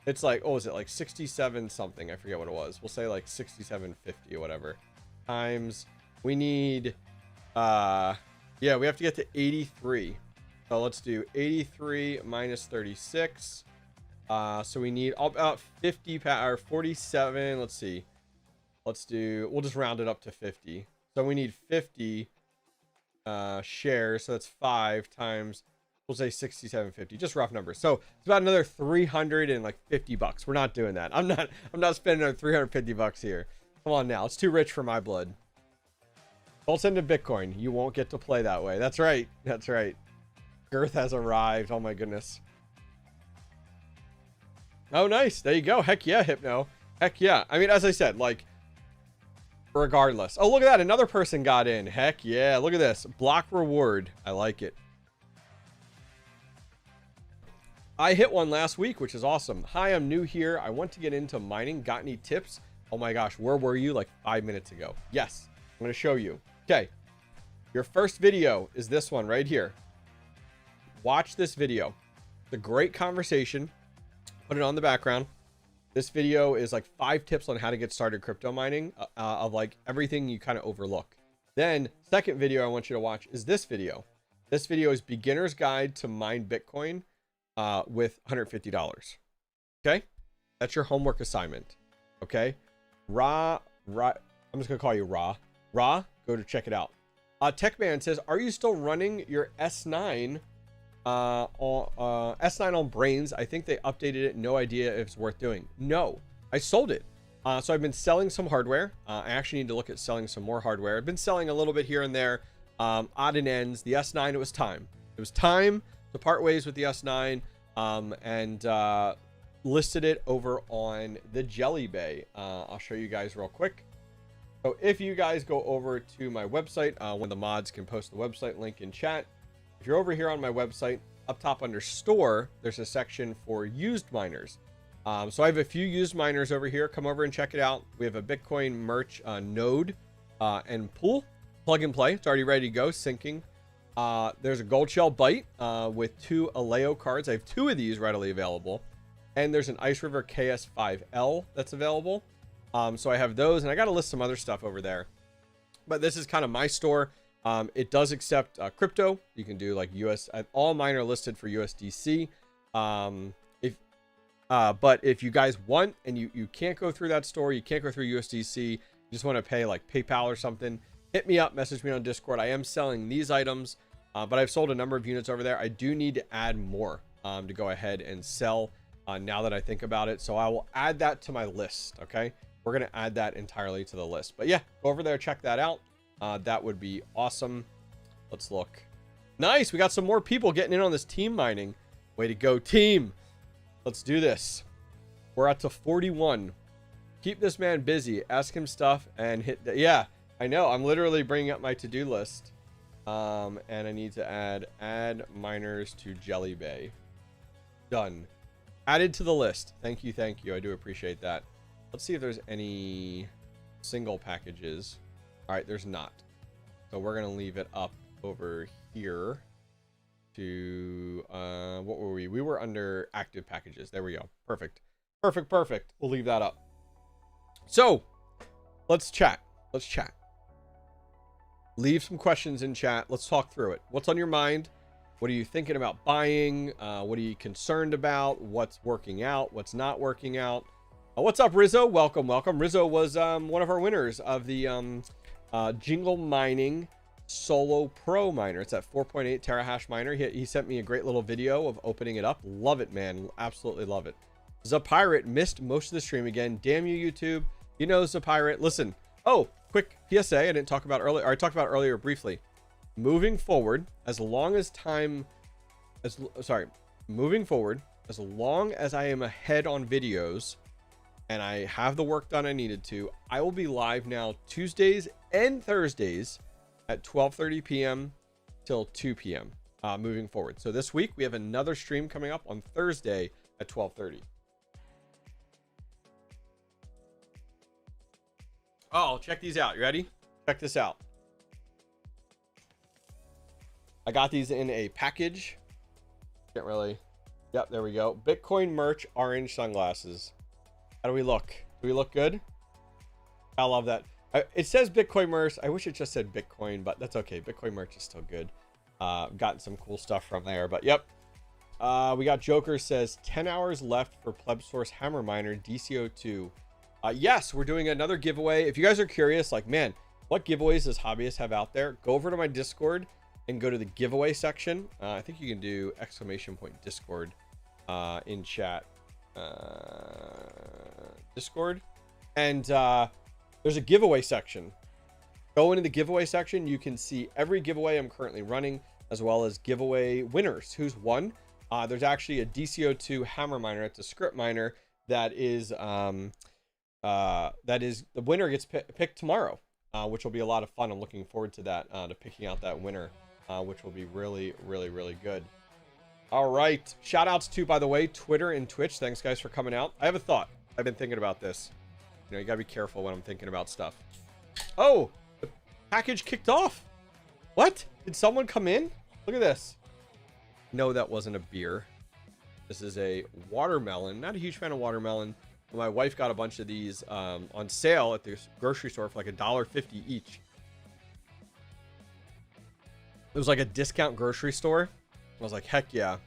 A: It's like, oh, is it like 67 something? I forget what it was. We'll say like 67.50 or whatever. Times, we need, yeah, we have to get to 83. So let's do 83 minus 36. So we need about 50 or 47. Let's see. We'll just round it up to 50. So we need 50 shares. So that's 5 times, we'll say 67.50, just rough numbers. So it's about another 350 bucks. We're not doing that. I'm not spending another 350 bucks here. Come on now. It's too rich for my blood. Don't send to Bitcoin. You won't get to play that way. That's right. That's right. Girth has arrived. Oh my goodness. Oh, nice. There you go. Heck yeah, Hypno. Heck yeah. I mean, as I said, like, regardless. Oh, look at that. Another person got in. Heck yeah. Look at this. Block reward. I like it. I hit one last week, which is awesome. Hi, I'm new here. I want to get into mining. Got any tips? Oh my gosh. Where were you like 5 minutes ago? Yes. I'm going to show you. Okay. Your first video is this one right here. Watch this video. It's a great conversation. Put it on the background. This video is like 5 tips on how to get started crypto mining, of like everything you kind of overlook. Then second video I want you to watch is this video. This video is beginner's guide to mine Bitcoin with $150. Okay. That's your homework assignment. Okay. I'm just going to call you Ra, go to check it out. Techman says, are you still running your S9 S9 on Brains? I think they updated it. No idea if it's worth doing. No, I sold it. So I've been selling some hardware. I actually need to look at selling some more hardware. I've been selling a little bit here and there, odd and ends. The S9, it was time. It was time to part ways with the S9, and listed it over on the Jelly Bay. I'll show you guys real quick. So if you guys go over to my website, one of the mods can post the website link in chat. If you're over here on my website, up top under store, there's a section for used miners. So I have a few used miners over here. Come over and check it out. We have a Bitcoin merch node and pool. Plug and play. It's already ready to go, syncing. There's a gold shell bite with 2 Aleo cards. I have 2 of these readily available. And there's an Ice River KS5L that's available. So I have those, and I got to list some other stuff over there. But this is kind of my store. It does accept crypto. You can do like all mine are listed for USDC. But if you guys want and you can't go through that store, you can't go through USDC, you just want to pay like PayPal or something, hit me up, message me on Discord. I am selling these items, but I've sold a number of units over there. I do need to add more to go ahead and sell now that I think about it. So I will add that to my list. Okay. We're going to add that entirely to the list. But yeah, go over there, check that out. That would be awesome. Let's look. Nice. We got some more people getting in on this team mining. Way to go, team. Let's do this. We're up to 41. Keep this man busy. Ask him stuff and hit. Yeah, I know. I'm literally bringing up my to-do list. And I need to add miners to Jelly Bay. Done. Added to the list. Thank you. Thank you. I do appreciate that. Let's see if there's any single packages. All right, there's not. So we're going to leave it up over here to, what were we? We were under active packages. There we go. Perfect. Perfect. Perfect. We'll leave that up. So let's chat. Let's chat. Leave some questions in chat. Let's talk through it. What's on your mind? What are you thinking about buying? What are you concerned about? What's working out? What's not working out? What's up, Rizzo? Welcome, welcome. Rizzo was one of our winners of the Jingle Mining Solo Pro miner. It's that 4.8 terahash miner. He sent me a great little video of opening it up. Love it, man. Absolutely love it. Zapirate missed most of the stream again. Damn you, YouTube. You know Zapirate. Listen. Oh, quick PSA. I didn't talk about earlier. Or I talked about earlier briefly. Moving forward, moving forward, as long as I am ahead on videos and I have the work done I needed to, I will be live now Tuesdays and Thursdays at 12:30 p.m. till 2 p.m. Moving forward. So this week we have another stream coming up on Thursday at 12:30. Oh, check these out. You ready? Check this out. I got these in a package. Can't really. Yep, there we go. Bitcoin merch, orange sunglasses. How do we look? Do we look good? I love that. It says Bitcoin merch. I wish it just said Bitcoin, but that's okay. Bitcoin merch is still good. Gotten some cool stuff from there, but yep. We got Joker says 10 hours left for Pleb Source Hammer Miner DCO2. Yes, we're doing another giveaway. If you guys are curious, like, man, what giveaways does Hobbyist have out there? Go over to my Discord and go to the giveaway section. I think you can do ! Discord in chat. Discord. And there's a giveaway section. Go into the giveaway section. You can see every giveaway I'm currently running, as well as giveaway winners. Who's won? There's actually a DCO2 hammer miner. It's a script miner that is the winner gets picked tomorrow, which will be a lot of fun. I'm looking forward to that, to picking out that winner, which will be really, really, really good. All right. Shout outs to, by the way, Twitter and Twitch. Thanks guys for coming out. I have a thought. I've been thinking about this. You know, you gotta be careful when I'm thinking about stuff. Oh, the package kicked off. What? Did someone come in? Look at this. No, that wasn't a beer. This is a watermelon. Not a huge fan of watermelon. My wife got a bunch of these on sale at the grocery store for like $1.50 each. It was like a discount grocery store. I was like, heck yeah.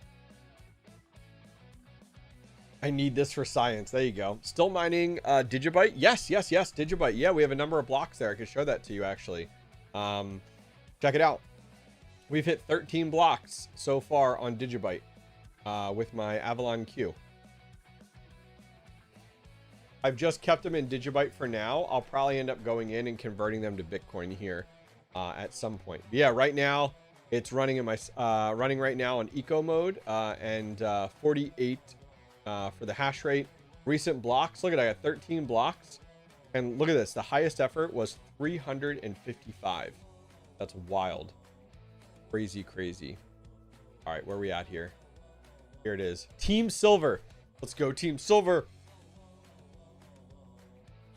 A: I need this for science. There you go. Still mining Digibyte. Yes, yes, yes. Digibyte. Yeah, we have a number of blocks there. I can show that to you actually. Check it out. We've hit 13 blocks so far on Digibyte with my Avalon Q. I've just kept them in Digibyte for now. I'll probably end up going in and converting them to Bitcoin here at some point. But yeah, right now it's running in my running right now on eco mode and 48 for the hash rate. Recent blocks. Look at that. I got 13 blocks, and look at this. The highest effort was 355. That's wild. Crazy, crazy. All right, where are we at here? Here it is. Team Silver. Let's go, Team Silver.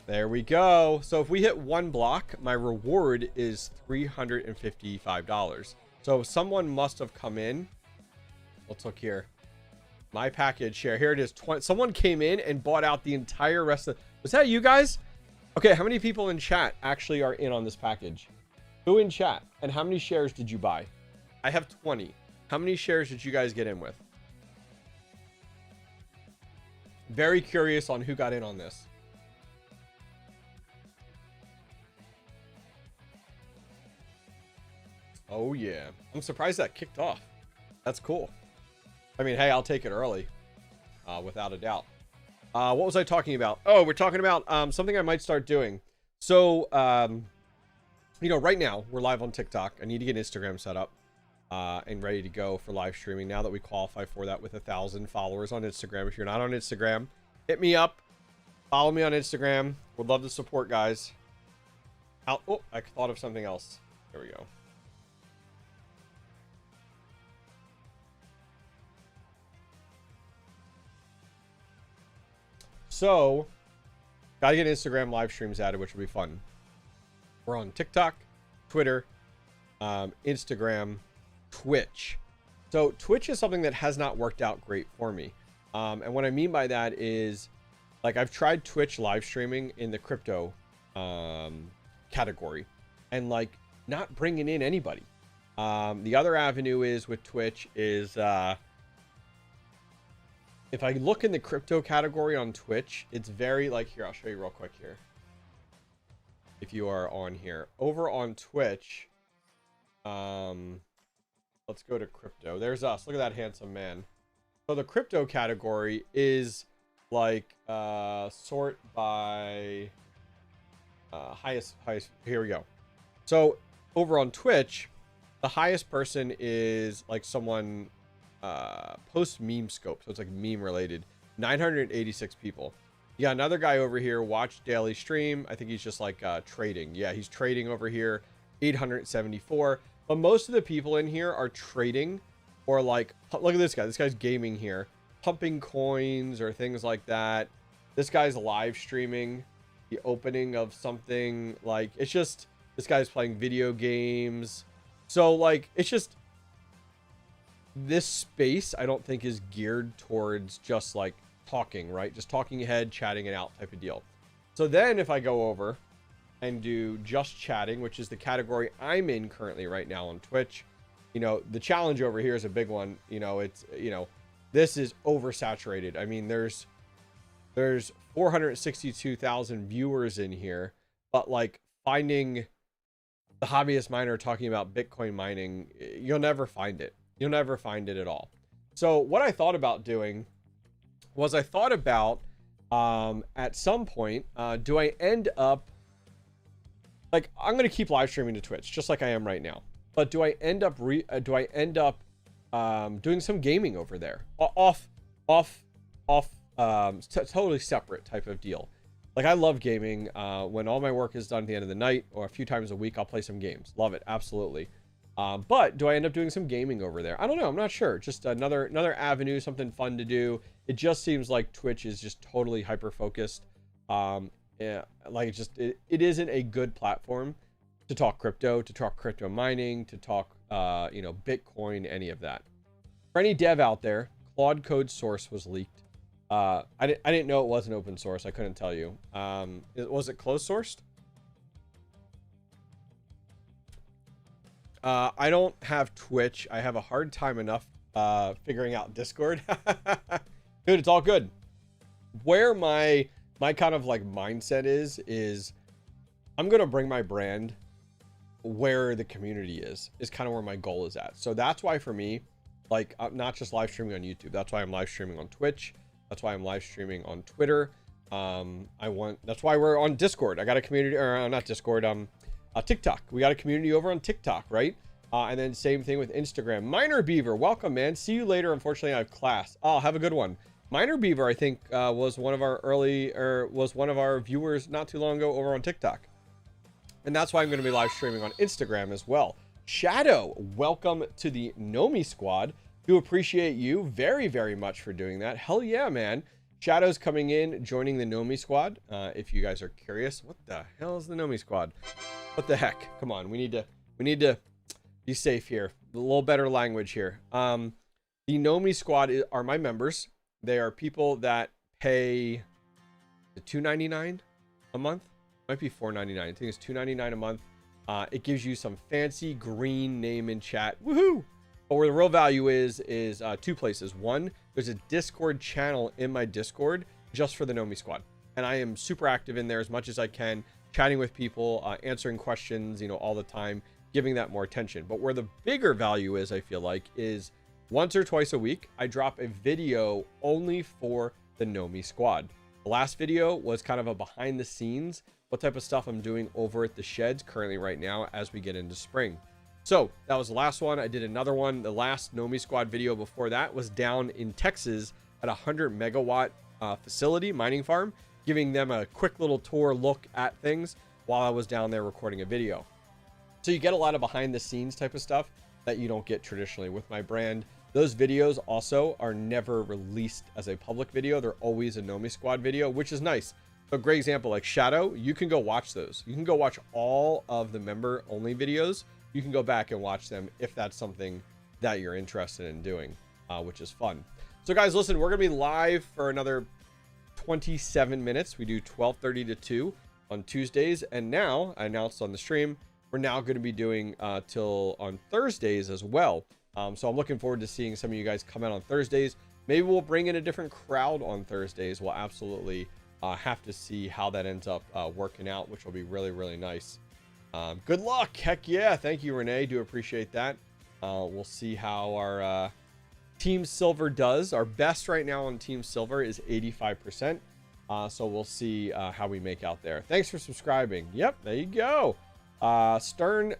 A: There we go. So if we hit one block, my reward is $355. So someone must have come in. Let's look here. My package share. Here it is. Someone came in and bought out the entire rest of... Was that you guys? Okay, how many people in chat actually are in on this package? Who in chat? And how many shares did you buy? I have 20. How many shares did you guys get in with? Very curious on who got in on this. Oh yeah, I'm surprised that kicked off. That's cool. I mean, hey, I'll take it early, without a doubt. What was I talking about? Oh, we're talking about something I might start doing. So, you know, right now we're live on TikTok. I need to get Instagram set up and ready to go for live streaming now that we qualify for that with 1,000 followers on Instagram. If you're not on Instagram, hit me up. Follow me on Instagram. Would love to support, guys. Oh, I thought of something else. There we go. So, gotta get Instagram live streams added, which will be fun. We're on TikTok, Twitter, Instagram, Twitch. So Twitch is something that has not worked out great for me. And what I mean by that is, like, I've tried Twitch live streaming in the crypto category, and like not bringing in anybody. The other avenue is with Twitch is if I look in the crypto category on Twitch, it's very like, here, I'll show you real quick here. If you are on here over on Twitch, let's go to crypto. There's us. Look at that handsome man. So the crypto category is like sort by highest. Here we go. So over on Twitch, the highest person is like someone post meme scope, so it's like meme related. 986 people. You got another guy over here, watch daily stream. I think he's just like trading. Yeah, he's trading over here. 874. But most of the people in here are trading, or like, look at this guy. This guy's gaming here, pumping coins or things like that. This guy's live streaming the opening of something. Like, it's just, this guy's playing video games. So like, it's just, this space I don't think is geared towards just like talking, right? Just talking ahead, chatting it out type of deal. So then if I go over and do just chatting, which is the category I'm in currently right now on Twitch, you know, the challenge over here is a big one. You know, it's, you know, this is oversaturated. I mean, there's 462,000 viewers in here, but like finding the hobbyist miner talking about Bitcoin mining, you'll never find it. You'll never find it at all. So what I thought about doing was I thought about at some point, do I end up, like, I'm going to keep live streaming to Twitch just like I am right now, but do I end up doing some gaming over there totally separate type of deal. Like, I love gaming. When all my work is done at the end of the night or a few times a week, I'll play some games. Love it. Absolutely. But do I end up doing some gaming over there? I don't know. I'm not sure. Just another avenue, something fun to do. It just seems like Twitch is just totally hyper focused. Yeah, like it isn't a good platform to talk crypto, mining, to talk, you know, Bitcoin, any of that. For any dev out there, Claude code source was leaked. I didn't know it wasn't open source. I couldn't tell you. Was it closed sourced? I don't have Twitch. I have a hard time enough figuring out Discord. Dude, it's all good. Where my kind of like mindset is I'm gonna bring my brand where the community is kind of where my goal is at. So that's why for me, like, I'm not just live streaming on YouTube. That's why I'm live streaming on Twitch. That's why I'm live streaming on Twitter. That's why we're on Discord. I got a community, or not Discord, TikTok. We got a community over on TikTok, right? And then same thing with Instagram. Miner Beaver, welcome, man. See you later. Unfortunately, I have class. Oh, have a good one. Miner Beaver, I think, was one of our viewers not too long ago over on TikTok. And that's why I'm going to be live streaming on Instagram as well. Shadow, welcome to the Nomi squad. Do appreciate you very, very much for doing that. Hell yeah, man. Shadow's coming in, joining the Nomi squad. If you guys are curious, what the hell is the Nomi squad? What the heck? Come on, we need to be safe here. A little better language here. The Nomi squad are my members. They are people that pay $2.99 a month. Might be $4.99. I think it's $2.99 a month. It gives you some fancy green name in chat. Woohoo! But where the real value is two places. One, there's a Discord channel in my Discord just for the Nomi squad, and I am super active in there as much as I can, chatting with people, answering questions, you know, all the time, giving that more attention. But where the bigger value is, I feel like, is once or twice a week, I drop a video only for the Nomi squad. The last video was kind of a behind the scenes, what type of stuff I'm doing over at the sheds currently right now as we get into spring. So that was the last one. I did another one. The last Nomi squad video before that was down in Texas at a 100 megawatt facility, mining farm, giving them a quick little tour look at things while I was down there recording a video. So you get a lot of behind the scenes type of stuff that you don't get traditionally with my brand. Those videos also are never released as a public video. They're always a Nomi squad video, which is nice. So a great example, like Shadow, you can go watch those. You can go watch all of the member only videos. You can go back and watch them if that's something that you're interested in doing, which is fun. So guys, listen, we're gonna be live for another 27 minutes. We do 12:30 to 2 on Tuesdays. And now I announced on the stream, we're now going to be doing till on Thursdays as well. So I'm looking forward to seeing some of you guys come out on Thursdays. Maybe we'll bring in a different crowd on Thursdays. We'll absolutely have to see how that ends up working out, which will be really, really nice. Good luck. Heck yeah. Thank you, Renee. Do appreciate that. We'll see how our Team Silver does. Our best right now on Team Silver is 85%. So we'll see how we make out there. Thanks for subscribing. Yep, there you go. Stern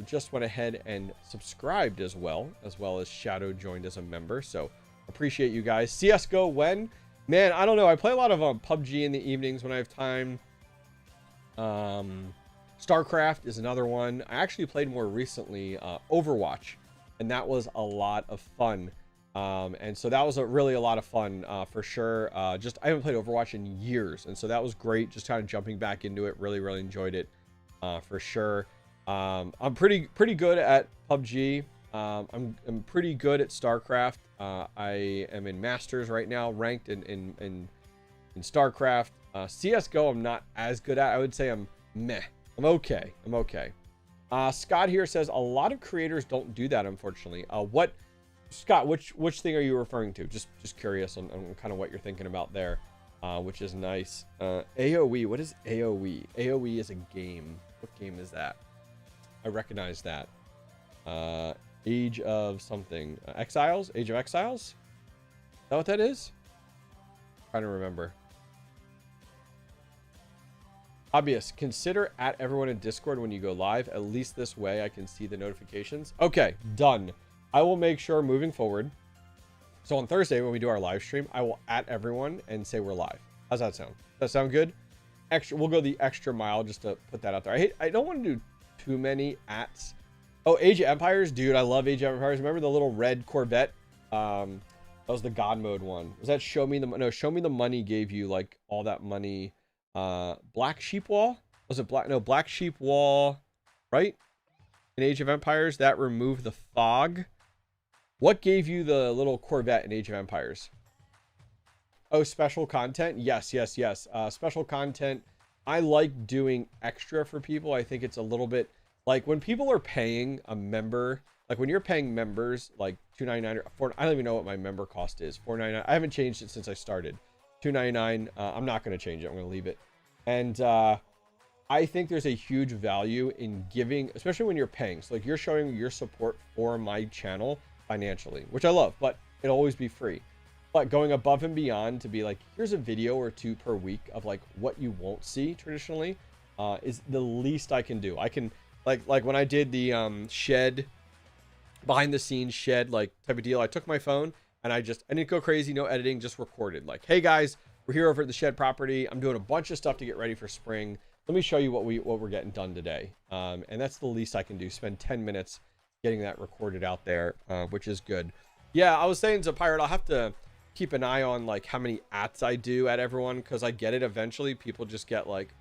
A: just went ahead and subscribed as well as Shadow joined as a member. So appreciate you guys. CSGO when? Man, I don't know. I play a lot of PUBG in the evenings when I have time. StarCraft is another one. I actually played more recently Overwatch, and that was a lot of fun. And so that was really a lot of fun for sure. I haven't played Overwatch in years, and so that was great. Just kind of jumping back into it. Really, really enjoyed it for sure. I'm pretty good at PUBG. I'm pretty good at StarCraft. I am in Masters right now, ranked in StarCraft. CSGO I'm not as good at. I would say I'm meh. I'm okay. Scott here says a lot of creators don't do that, unfortunately. Scott, which thing are you referring to? Just curious on kind of what you're thinking about there, which is nice. AoE, what is AoE? AoE is a game. What game is that? I recognize that. Age of something. Exiles? Age of Exiles? Is that what that is? I'm trying to remember. Hobbyist, consider at everyone in Discord when you go live. At least this way I can see the notifications. Okay, done. I will make sure moving forward. So on Thursday when we do our live stream, I will at everyone and say we're live. How's that sound? Does that sound good? We'll go the extra mile just to put that out there. I don't want to do too many ats. Oh, Age of Empires, dude, I love Age of Empires. Remember the little red Corvette? That was the God mode one. Was that Show Me the No? Show Me the Money gave you like all that money. Black Sheep Wall? Was it Black Sheep Wall, right? In Age of Empires, that removed the fog. What gave you the little Corvette in Age of Empires? Oh, special content? Yes. Special content. I like doing extra for people. I think it's a little bit like when people are paying a member, like when you're paying members like $2.99 or I don't even know what my member cost is. $4.99. I haven't changed it since I started. $2.99. I'm not going to change it. I'm going to leave it. And I think there's a huge value in giving, especially when you're paying. So like you're showing your support for my channel financially, which I love, but it'll always be free. But going above and beyond to be like, here's a video or two per week of like what you won't see traditionally is the least I can do. I can like when I did the shed, behind the scenes shed like type of deal, I took my phone and I didn't go crazy, no editing, just recorded like, hey guys, we're here over at the shed property. I'm doing a bunch of stuff to get ready for spring. Let me show you what we're getting done today. And that's the least I can do. Spend 10 minutes getting that recorded out there, which is good. Yeah, I was saying to Pirate, I'll have to keep an eye on like how many ats I do at everyone, because I get it eventually. People just get like,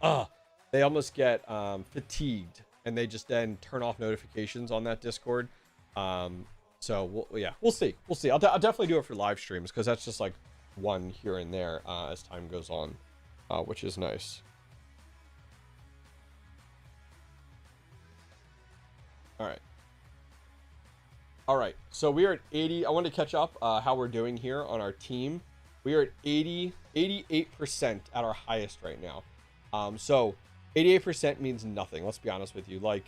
A: they almost get fatigued, and they just then turn off notifications on that Discord. So we'll see. I'll definitely do it for live streams, because that's just like one here and there as time goes on, which is nice. All right, so we are at 80. I want to catch up how we're doing here on our team. We are at 88% at our highest right now. So 88% means nothing. Let's be honest with you. Like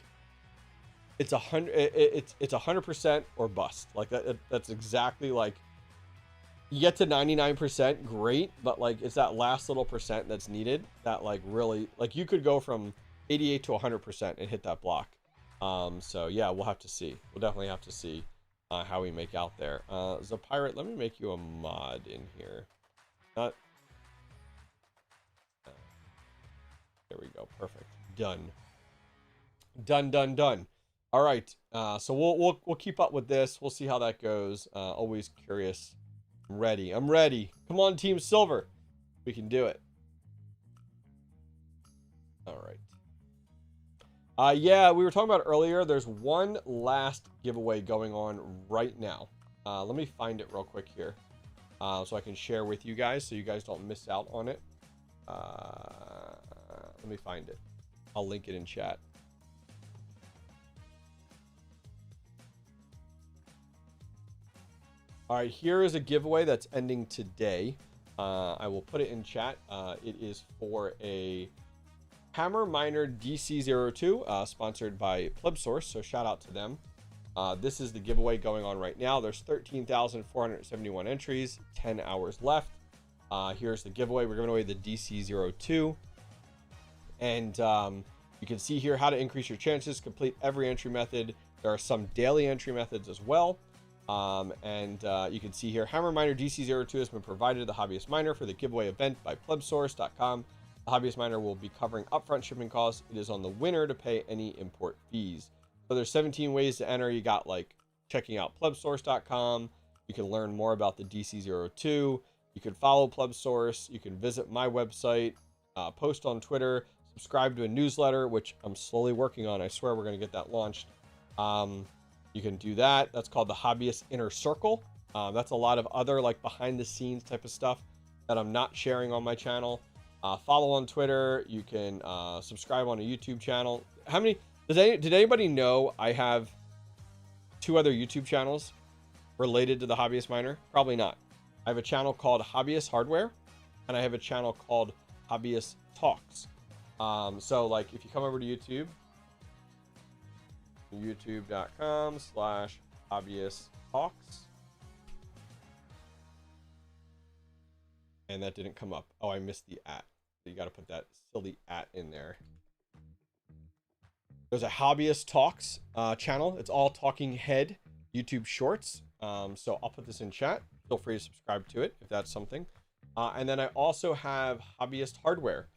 A: it's 100% or bust. Like that's exactly like you get to 99%, great, but like it's that last little percent that's needed that like really like you could go from 88 to 100% and hit that block. So yeah, we'll have to see. We'll definitely have to see how we make out there. The Pirate, let me make you a mod in here. There we go. Perfect. Done. All right. So we'll keep up with this. We'll see how that goes. Always curious. I'm ready. Come on, Team Silver. We can do it. All right. Yeah, we were talking about earlier. There's one last giveaway going on right now. Let me find it real quick here, so I can share with you guys, so you guys don't miss out on it. Let me find it. I'll link it in chat. All right, here is a giveaway that's ending today. I will put it in chat. It is for a Hammer Miner DC02, sponsored by PlebSource, so shout out to them. This is the giveaway going on right now. There's 13,471 entries, 10 hours left. Here's the giveaway. We're giving away the DC02. And you can see here how to increase your chances, complete every entry method. There are some daily entry methods as well. You can see here, Hammer Miner DC02 has been provided to the Hobbyist Miner for the giveaway event by plebsource.com. The Hobbyist Miner will be covering upfront shipping costs. It is on the winner to pay any import fees. So there's 17 ways to enter. You got like checking out plebsource.com. You can learn more about the DC02. You can follow PlebSource. You can visit my website, post on Twitter, subscribe to a newsletter, which I'm slowly working on. I swear we're going to get that launched. You can do that. That's called the Hobbyist Inner Circle. That's a lot of other like behind the scenes type of stuff that I'm not sharing on my channel. Follow on Twitter. You can subscribe on a YouTube channel. How many? Did anybody know I have 2 other YouTube channels related to the Hobbyist Miner? Probably not. I have a channel called Hobbyist Hardware, and I have a channel called Hobbyist Talks. So like if you come over to YouTube, youtube.com/Hobbyist Talks. And that didn't come up. Oh, I missed the @. You got to put that silly @ in there. There's a Hobbyist Talks channel. It's all talking head YouTube shorts. So I'll put this in chat. Feel free to subscribe to it if that's something. And then I also have Hobbyist Hardware.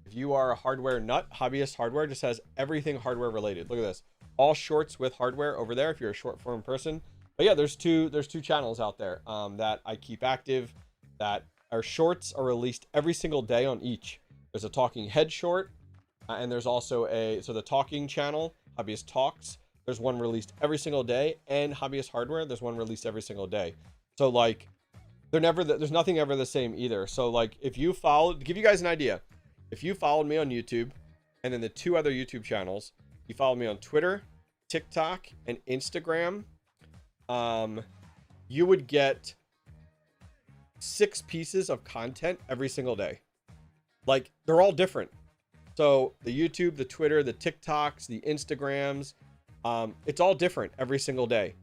A: If you are a hardware nut, Hobbyist Hardware just has everything hardware related. Look at this. All shorts with hardware over there if you're a short form person. But yeah, there's two channels out there that I keep active, that our shorts are released every single day on each. There's a talking head short, and there's also the talking channel, Hobbyist Talks. There's one released every single day, and Hobbyist Hardware, there's one released every single day. So like there's nothing ever the same either. So like if you followed, to give you guys an idea, if you followed me on YouTube and then the 2 other YouTube channels, you follow me on Twitter, TikTok, and Instagram, you would get 6 pieces of content every single day. Like they're all different. So the YouTube, the Twitter, the TikToks, the Instagrams, it's all different every single day.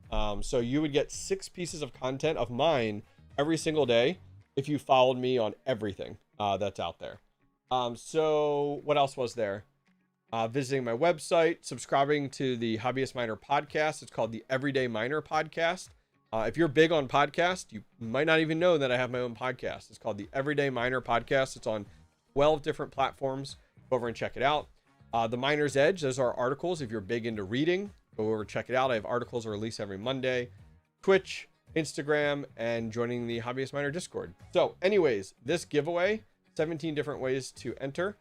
A: So you would get 6 pieces of content of mine every single day if you followed me on everything that's out there. So what else was there? Visiting my website, subscribing to the Hobbyist Miner podcast. It's called the Everyday Miner podcast. If you're big on podcasts, you might not even know that I have my own podcast. It's called the Everyday Miner podcast. It's on 12 different platforms. Go over and check it out. The Miner's Edge, those are articles. If you're big into reading, go over and check it out. I have articles released every Monday. Twitch, Instagram, and joining the Hobbyist Miner Discord. So anyways, this giveaway, 17 different ways to enter.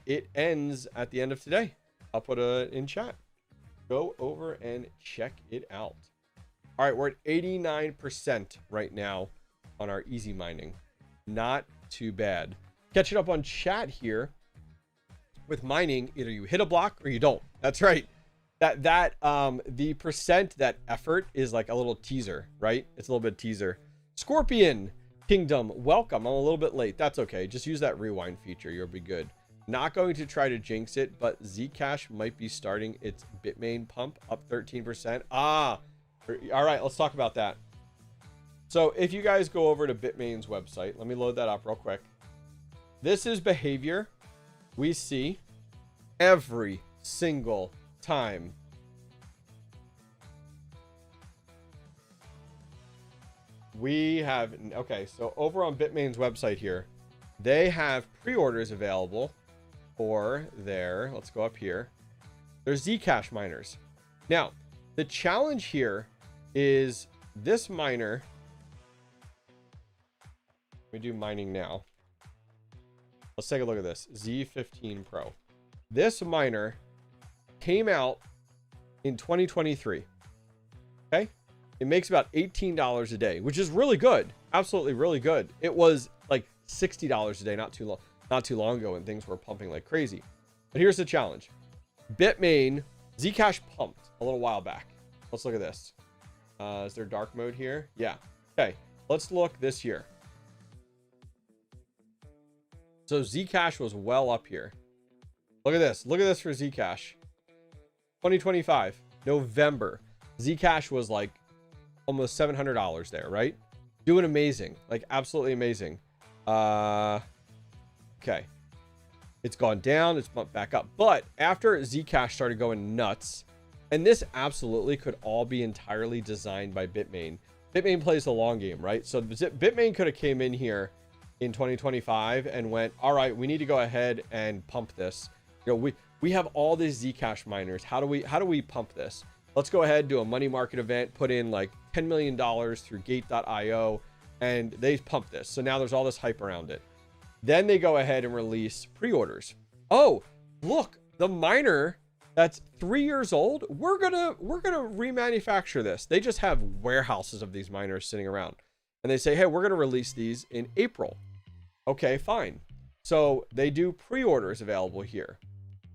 A: It ends at the end of today. I'll put it in chat. Go over and check it out. All right, we're at 89% right now on our easy mining. Not too bad. Catching up on chat here. With mining, either you hit a block or you don't. That's right. The percent, that effort is like a little teaser, right? It's a little bit teaser. Scorpion Kingdom, welcome. I'm a little bit late. That's okay. Just use that rewind feature. You'll be good. Not going to try to jinx it, but Zcash might be starting its Bitmain pump up 13%. All right, let's talk about that. So if you guys go over to Bitmain's website, let me load that up real quick. This is behavior we see every single time. We have, okay, so over on Bitmain's website here, they have pre-orders available for their, let's go up here, their Zcash miners. Now, the challenge here is this miner, we do mining now. Let's take a look at this, Z15 Pro. This miner came out in 2023, okay? It makes about $18 a day, which is really good. Absolutely really good. It was like $60 a day not too long ago when things were pumping like crazy. But here's the challenge. Bitmain, Zcash pumped a little while back. Let's look at this. Is there dark mode here? Yeah. Okay, let's look this year. So Zcash was well up here. Look at this. Look at this for Zcash. 2025, November. Zcash was like almost $700 there, right? Doing amazing. Like absolutely amazing. Okay. It's gone down. It's bumped back up. But after Zcash started going nuts, and this absolutely could all be entirely designed by Bitmain. Bitmain plays the long game, right? So Bitmain could have came in here in 2025 and went, all right, we need to go ahead and pump this. You know, we have all these Zcash miners. How do we pump this? Let's go ahead, do a money market event, put in like $10 million through gate.io, and they pump this. So now there's all this hype around it. Then they go ahead and release pre-orders. Oh, look, the miner that's 3 years old, we're gonna remanufacture this. They just have warehouses of these miners sitting around. And they say, hey, we're gonna release these in April. Okay, fine. So they do pre-orders available here.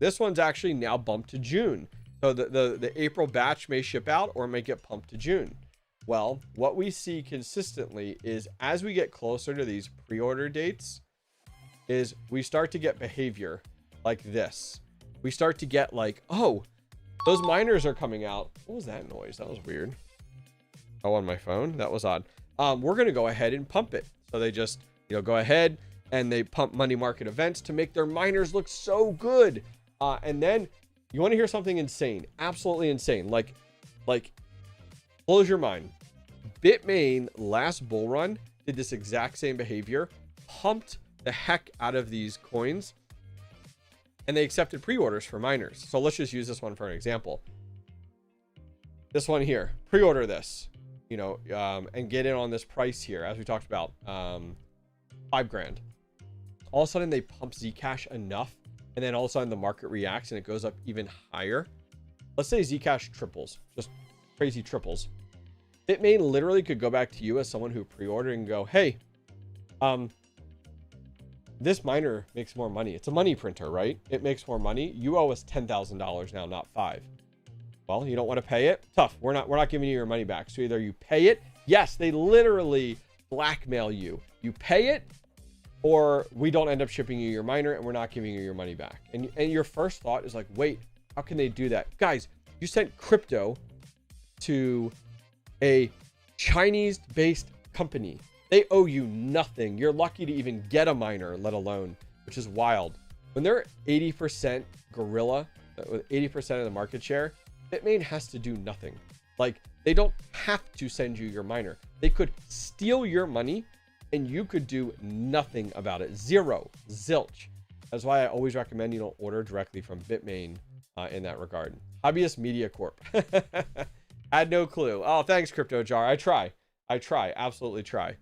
A: This one's actually now bumped to June. So the April batch may ship out or may get pumped to June. Well, what we see consistently is as we get closer to these pre-order dates is we start to get behavior like this. We start to get like, oh, those miners are coming out. What was that noise? That was weird. Oh, on my phone? That was odd. We're going to go ahead and pump it. So they just, you know, go ahead and they pump money market events to make their miners look so good. And then you want to hear something insane, absolutely insane. Like blows your mind. Bitmain last bull run did this exact same behavior, pumped the heck out of these coins, and they accepted pre-orders for miners. So let's just use this one for an example. This one here, pre-order this, you know, and get in on this price here, as we talked about, $5,000. All of a sudden they pump Zcash enough, and then all of a sudden the market reacts and it goes up even higher. Let's say Zcash triples, just crazy triples. Bitmain literally could go back to you as someone who pre-ordered and go, hey, this miner makes more money. It's a money printer, right? It makes more money. You owe us $10,000 now, not $5,000. Well, you don't want to pay it? Tough. We're not giving you your money back. So either you pay it. Yes, they literally blackmail you. You pay it, or we don't end up shipping you your miner and we're not giving you your money back. And your first thought is like, wait, how can they do that? Guys, you sent crypto to a Chinese-based company. They owe you nothing. You're lucky to even get a miner, let alone, which is wild. When they're 80% gorilla, with 80% of the market share, Bitmain has to do nothing. Like, they don't have to send you your miner. They could steal your money and you could do nothing about it. Zero, zilch. That's why I always recommend you don't order directly from Bitmain in that regard. Hobbyist Media Corp. Had no clue. Oh, thanks, Crypto Jar. I try, absolutely try.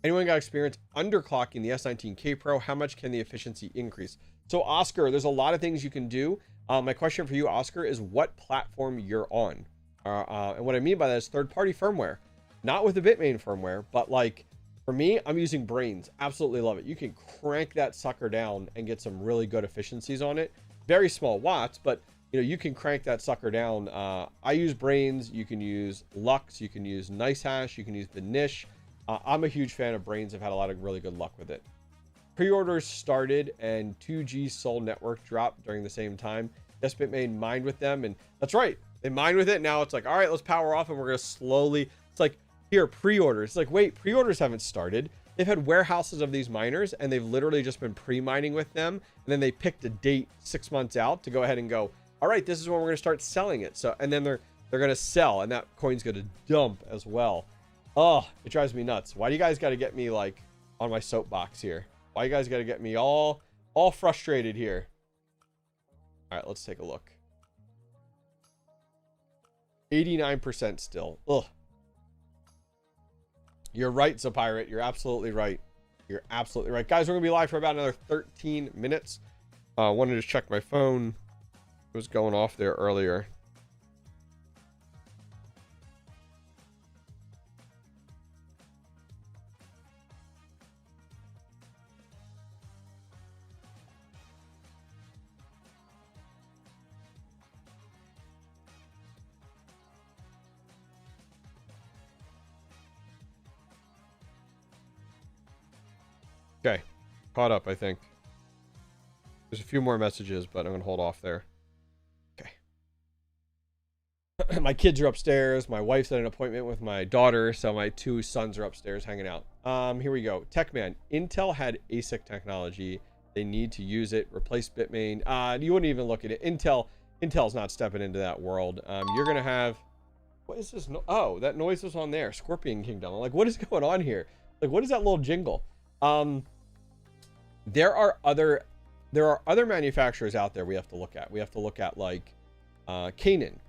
A: Anyone got experience underclocking the S19K Pro? How much can the efficiency increase? So Oscar, there's a lot of things you can do. My question for you, Oscar, is what platform you're on? And what I mean by that is third-party firmware, not with the Bitmain firmware, but like for me, I'm using Brains. Absolutely love it. You can crank that sucker down and get some really good efficiencies on it. Very small watts, but you know, you can crank that sucker down. I use Brains. You can use Lux. You can use NiceHash. You can use the Niche. I'm a huge fan of Brains. I've had a lot of really good luck with it. Pre-orders started and 2G Sol network dropped during the same time. Yes, Bitmain mined with them, and that's right. They mined with it. Now it's like, all right, let's power off, and we're gonna slowly. It's like, here, pre-orders. It's like, wait, pre-orders haven't started. They've had warehouses of these miners, and they've literally just been pre-mining with them, and then they picked a date 6 months out to go ahead and go, all right, this is when we're gonna start selling it. So, and then they're gonna sell, and that coin's gonna dump as well. Oh, it drives me nuts. Why do you guys got to get me like on my soapbox here? Why you guys got to get me all frustrated here? All right, let's take a look. 89% still. Ugh. You're right, Zapirate. You're absolutely right. You're absolutely right. Guys, we're going to be live for about another 13 minutes. Wanted to check my phone. It was going off there earlier. Okay, caught up, I think. There's a few more messages, but I'm gonna hold off there. Okay. My kids are upstairs. My wife's at an appointment with my daughter, so my 2 sons are upstairs hanging out. Here we go. Techman, Intel had ASIC technology. They need to use it. Replace Bitmain. You wouldn't even look at it. Intel's not stepping into that world. You're gonna have. What is this? Oh, that noise was on there. Scorpion Kingdom. I'm like, what is going on here? Like, what is that little jingle? There are other manufacturers out there we have to look at. We have to look at like Canaan.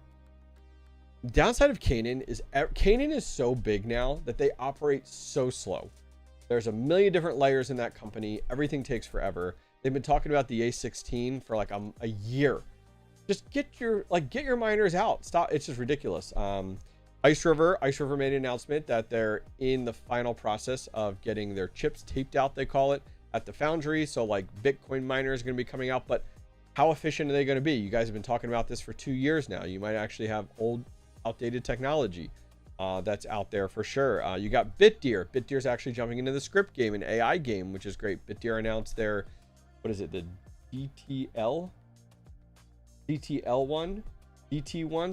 A: Downside of Canaan is so big now that they operate so slow. There's a million different layers in that company. Everything takes forever. They've been talking about the A16 for like a year. Just get your miners out. Stop. It's just ridiculous. Ice River made an announcement that they're in the final process of getting their chips taped out, they call it, at the foundry. So like Bitcoin miners are going to be coming out, but how efficient are they going to be? You guys have been talking about this for 2 years now. You might actually have outdated technology that's out there for sure. You got Bitdeer. Bitdeer's actually jumping into the script game, an AI game, which is great. Bitdeer announced their, what is it, the DT1,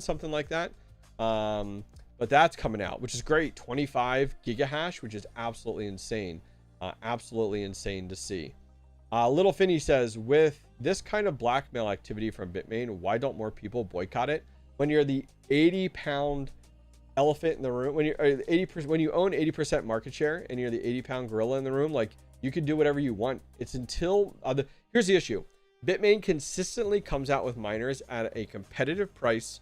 A: something like that. But that's coming out, which is great. 25 gigahash, which is absolutely insane. Absolutely insane to see. Little Finney says, with this kind of blackmail activity from Bitmain, why don't more people boycott it? When you're the 80-pound elephant in the room, when you're 80%, when you own 80% market share and you're the 80-pound gorilla in the room, like, you can do whatever you want. It's until here's the issue. Bitmain consistently comes out with miners at a competitive price,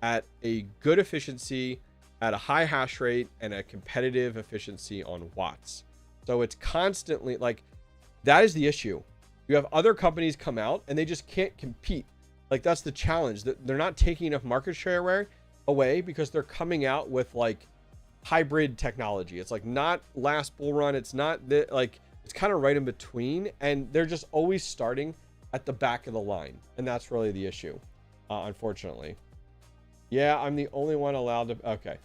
A: at a good efficiency, at a high hash rate, and a competitive efficiency on watts. So it's constantly like, that is the issue. You have other companies come out and they just can't compete. Like, that's the challenge, that they're not taking enough market share away because they're coming out with like hybrid technology. It's like not last bull run. It's not like, it's kind of right in between, and they're just always starting at the back of the line. And that's really the issue, unfortunately. Yeah, I'm the only one allowed to. Okay.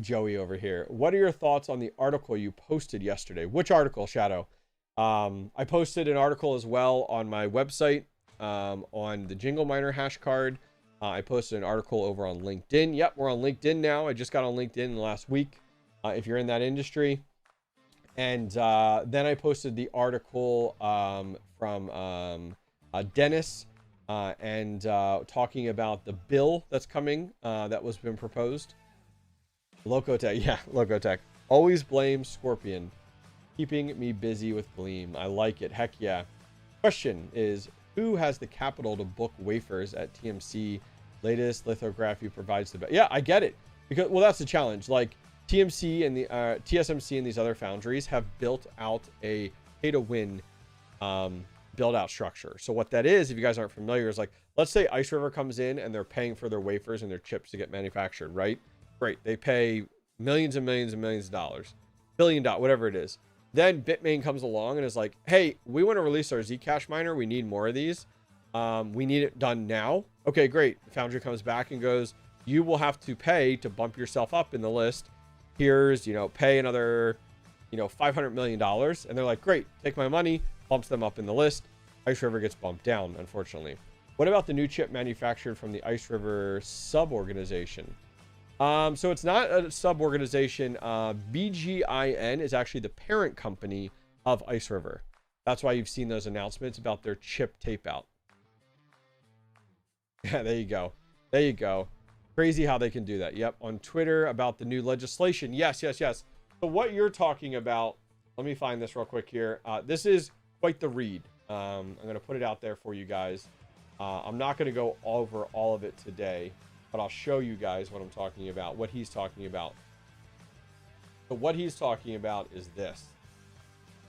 A: Joey over here. What are your thoughts on the article you posted yesterday? Which article, Shadow? I posted an article as well on my website on the Jingle Miner hash card. I posted an article over on LinkedIn. Yep, we're on LinkedIn now. I just got on LinkedIn in the last week, if you're in that industry. And then I posted the article from Dennis and talking about the bill that's coming that was been proposed. Locotech, yeah, Locotech. Always blame Scorpion. Keeping me busy with Gleam. I like it. Heck yeah. Question is, who has the capital to book wafers at TMC? Latest lithography provides the best. Yeah, I get it. Because, well, that's the challenge. Like, TMC and the TSMC and these other foundries have built out a pay-to-win build-out structure. So what that is, if you guys aren't familiar, is like, let's say Ice River comes in and they're paying for their wafers and their chips to get manufactured, right? Great. They pay millions and millions and millions of dollars. $1 billion, whatever it is. Then Bitmain comes along and is like, hey, we want to release our Zcash miner. We need more of these. We need it done now. Okay, great. The foundry comes back and goes, you will have to pay to bump yourself up in the list. Here's, pay another, $500 million. And they're like, great, take my money, bumps them up in the list. Ice River gets bumped down, unfortunately. What about the new chip manufactured from the Ice River sub-organization? So it's not a sub-organization. BGIN is actually the parent company of Ice River. That's why you've seen those announcements about their chip tape out. Yeah, there you go. There you go. Crazy how they can do that. Yep, on Twitter about the new legislation. Yes, yes, yes. So what you're talking about, let me find this real quick here. This is quite the read. I'm going to put it out there for you guys. I'm not going to go over all of it today, but I'll show you guys what I'm talking about, what he's talking about. So what he's talking about is this.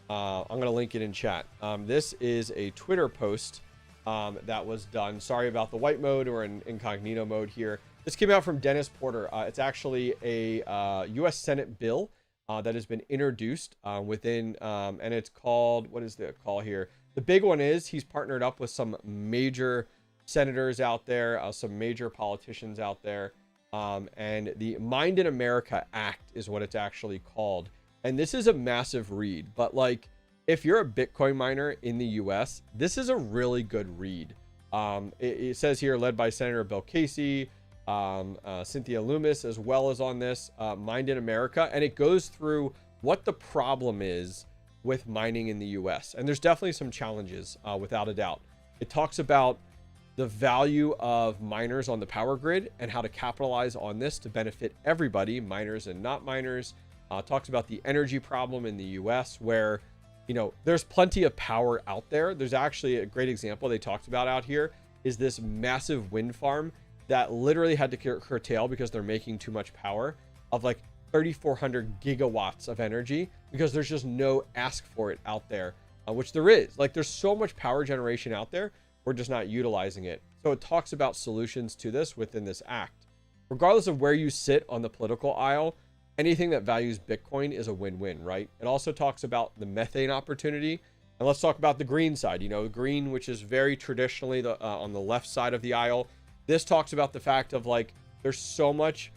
A: I'm going to link it in chat. This is a Twitter post that was done. Sorry about the white mode or in incognito mode here. This came out from Dennis Porter. It's actually a U.S. Senate bill that has been introduced within, and it's called, what is the call here? The big one is he's partnered up with some major senators out there, some major politicians out there, and the Mind in America Act is what it's actually called. And this is a massive read, but like, if you're a Bitcoin miner in the US, this is a really good read. It says here, led by Senator Bill Casey, Cynthia Loomis, as well as on this, Mined in America. And it goes through what the problem is with mining in the US. And there's definitely some challenges, without a doubt. It talks about the value of miners on the power grid and how to capitalize on this to benefit everybody, miners and not miners. Talks about the energy problem in the US, where, you know, there's plenty of power out there. There's actually a great example they talked about out here is this massive wind farm that literally had to curtail because they're making too much power, of like 3,400 gigawatts of energy, because there's just no ask for it out there, which there is. Like, there's so much power generation out there, we're just not utilizing it. So it talks about solutions to this within this act. Regardless of where you sit on the political aisle, anything that values Bitcoin is a win-win, right? It also talks about the methane opportunity. And let's talk about the green side. You know, green, which is very traditionally on the left side of the aisle. This talks about the fact of, like, there's so much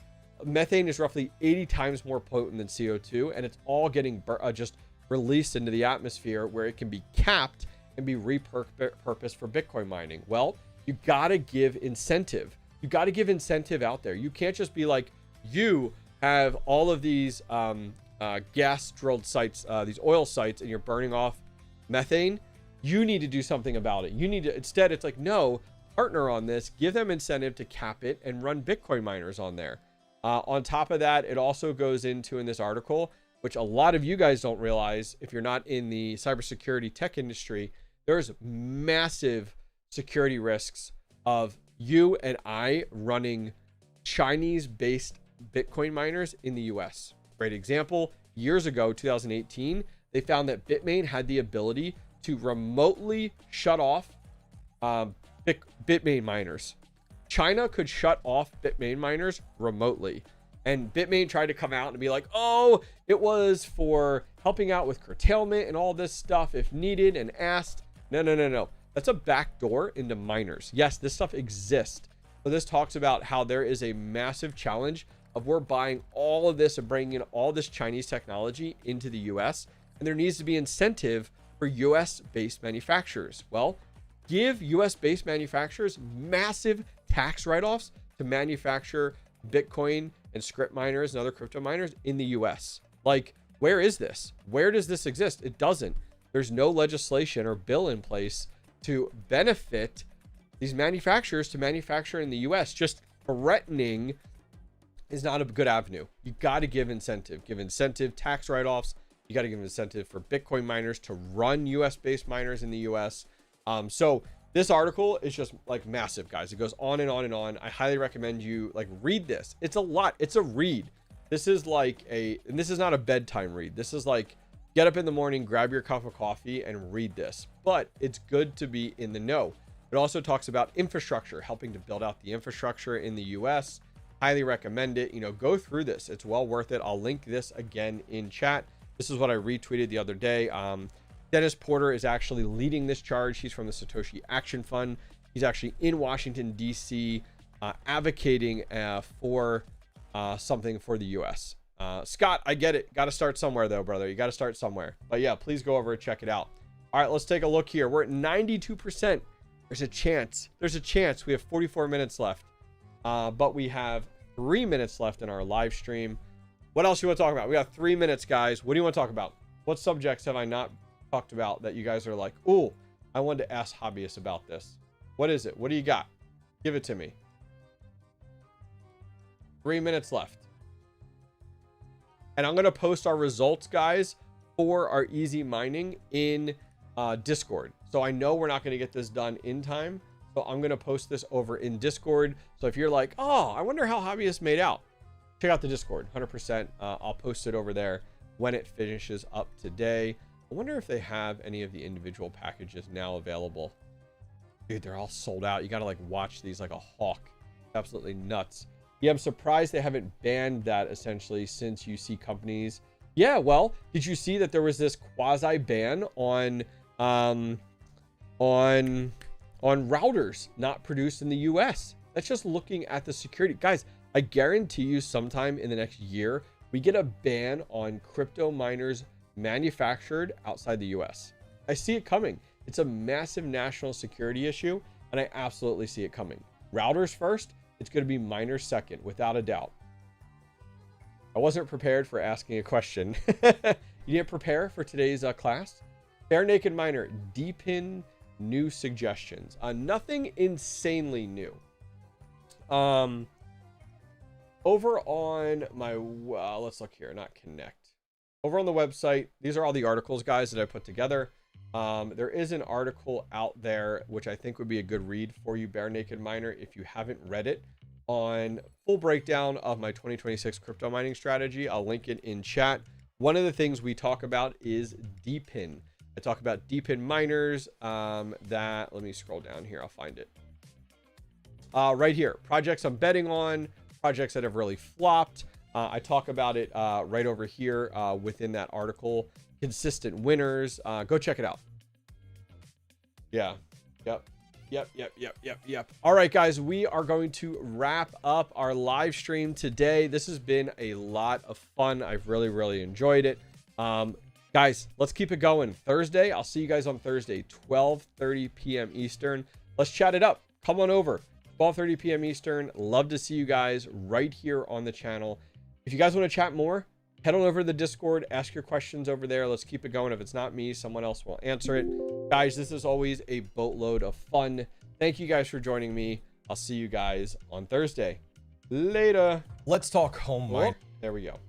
A: methane is roughly 80 times more potent than CO2, and it's all getting just released into the atmosphere, where it can be capped and be repurposed for Bitcoin mining. Well, you got to give incentive. You got to give incentive out there. You can't just be like, you have all of these gas drilled sites, these oil sites, and you're burning off methane. You need to do something about it. You need to, instead, it's like, no, partner on this, give them incentive to cap it and run Bitcoin miners on there. On top of that, it also goes into, in this article, which a lot of you guys don't realize if you're not in the cybersecurity tech industry, there's massive security risks of you and I running Chinese-based Bitcoin miners in the US. Great example, years ago, 2018, they found that Bitmain had the ability to remotely shut off Bitmain miners. China could shut off Bitmain miners remotely. And Bitmain tried to come out and be like, oh, it was for helping out with curtailment and all this stuff if needed and asked. No. That's a backdoor into miners. Yes, this stuff exists. But this talks about how there is a massive challenge of we're buying all of this and bringing in all this Chinese technology into the US. And there needs to be incentive for US-based manufacturers. Well, give US-based manufacturers massive tax write-offs to manufacture Bitcoin and script miners and other crypto miners in the US. Like, where is this? Where does this exist? It doesn't. There's no legislation or bill in place to benefit these manufacturers to manufacture in the US. Just threatening is not a good avenue. You got to give incentive. Give incentive, tax write-offs. You got to give incentive for Bitcoin miners to run US-based miners in the US. So this article is just like massive, guys. It goes on and on and on. I highly recommend you like read this. It's a lot. It's a read. This is like and this is not a bedtime read. This is like, get up in the morning, grab your cup of coffee and read this. But it's good to be in the know. It also talks about infrastructure, helping to build out the infrastructure in the US. Highly recommend it. You know, go through this. It's well worth it. I'll link this again in chat. This is what I retweeted the other day. Dennis Porter is actually leading this charge. He's from the Satoshi Action Fund. He's actually in Washington, D.C., advocating for something for the U.S. Scott, I get it. Got to start somewhere, though, brother. You got to start somewhere. But yeah, please go over and check it out. All right, let's take a look here. We're at 92%. There's a chance. There's a chance. We have 44 minutes left. But we have 3 minutes left in our live stream. What else you want to talk about? We got 3 minutes, guys. What do you want to talk about? What subjects have I not talked about that you guys are like, oh, I wanted to ask Hobbyist about this? What is it? What do you got? Give it to me. 3 minutes left. And I'm going to post our results, guys, for our easy mining in Discord. So I know we're not going to get this done in time. So I'm going to post this over in Discord. So if you're like, oh, I wonder how Hobbyist made out, check out the Discord, 100%. I'll post it over there when it finishes up today. I wonder if they have any of the individual packages now available. Dude, they're all sold out. You got to like watch these like a hawk. Absolutely nuts. Yeah, I'm surprised they haven't banned that essentially, since you see companies. Yeah, well, did you see that there was this quasi ban on routers not produced in the US? That's just looking at the security. Guys, I guarantee you sometime in the next year, we get a ban on crypto miners manufactured outside the US. I see it coming. It's a massive national security issue, and I absolutely see it coming. Routers first, it's going to be miners second, without a doubt. I wasn't prepared for asking a question. You didn't prepare for today's class? Bare Naked Miner, DEPIN new suggestions. Nothing insanely new. Over on my, let's look here, not connect. Over on the website, these are all the articles, guys, that I put together. There is an article out there, which I think would be a good read for you, Bare Naked Miner, if you haven't read it, on full breakdown of my 2026 crypto mining strategy. I'll link it in chat. One of the things we talk about is DEPIN. I talk about DEPIN miners let me scroll down here. I'll find it. Right here, projects I'm betting on, projects that have really flopped. I talk about it right over here within that article. Consistent winners. Go check it out. Yeah. Yep. All right, guys, we are going to wrap up our live stream today. This has been a lot of fun. I've really enjoyed it. Guys, let's keep it going. Thursday, I'll see you guys on Thursday, 12:30 p.m. Eastern. Let's chat it up. Come on over. 12:30 p.m. Eastern. Love to see you guys right here on the channel. If you guys want to chat more, head on over to the Discord, ask your questions over there. Let's keep it going. If it's not me, someone else will answer it. Guys, this is always a boatload of fun. Thank you guys for joining me. I'll see you guys on Thursday. Later. Let's talk home mine. There we go.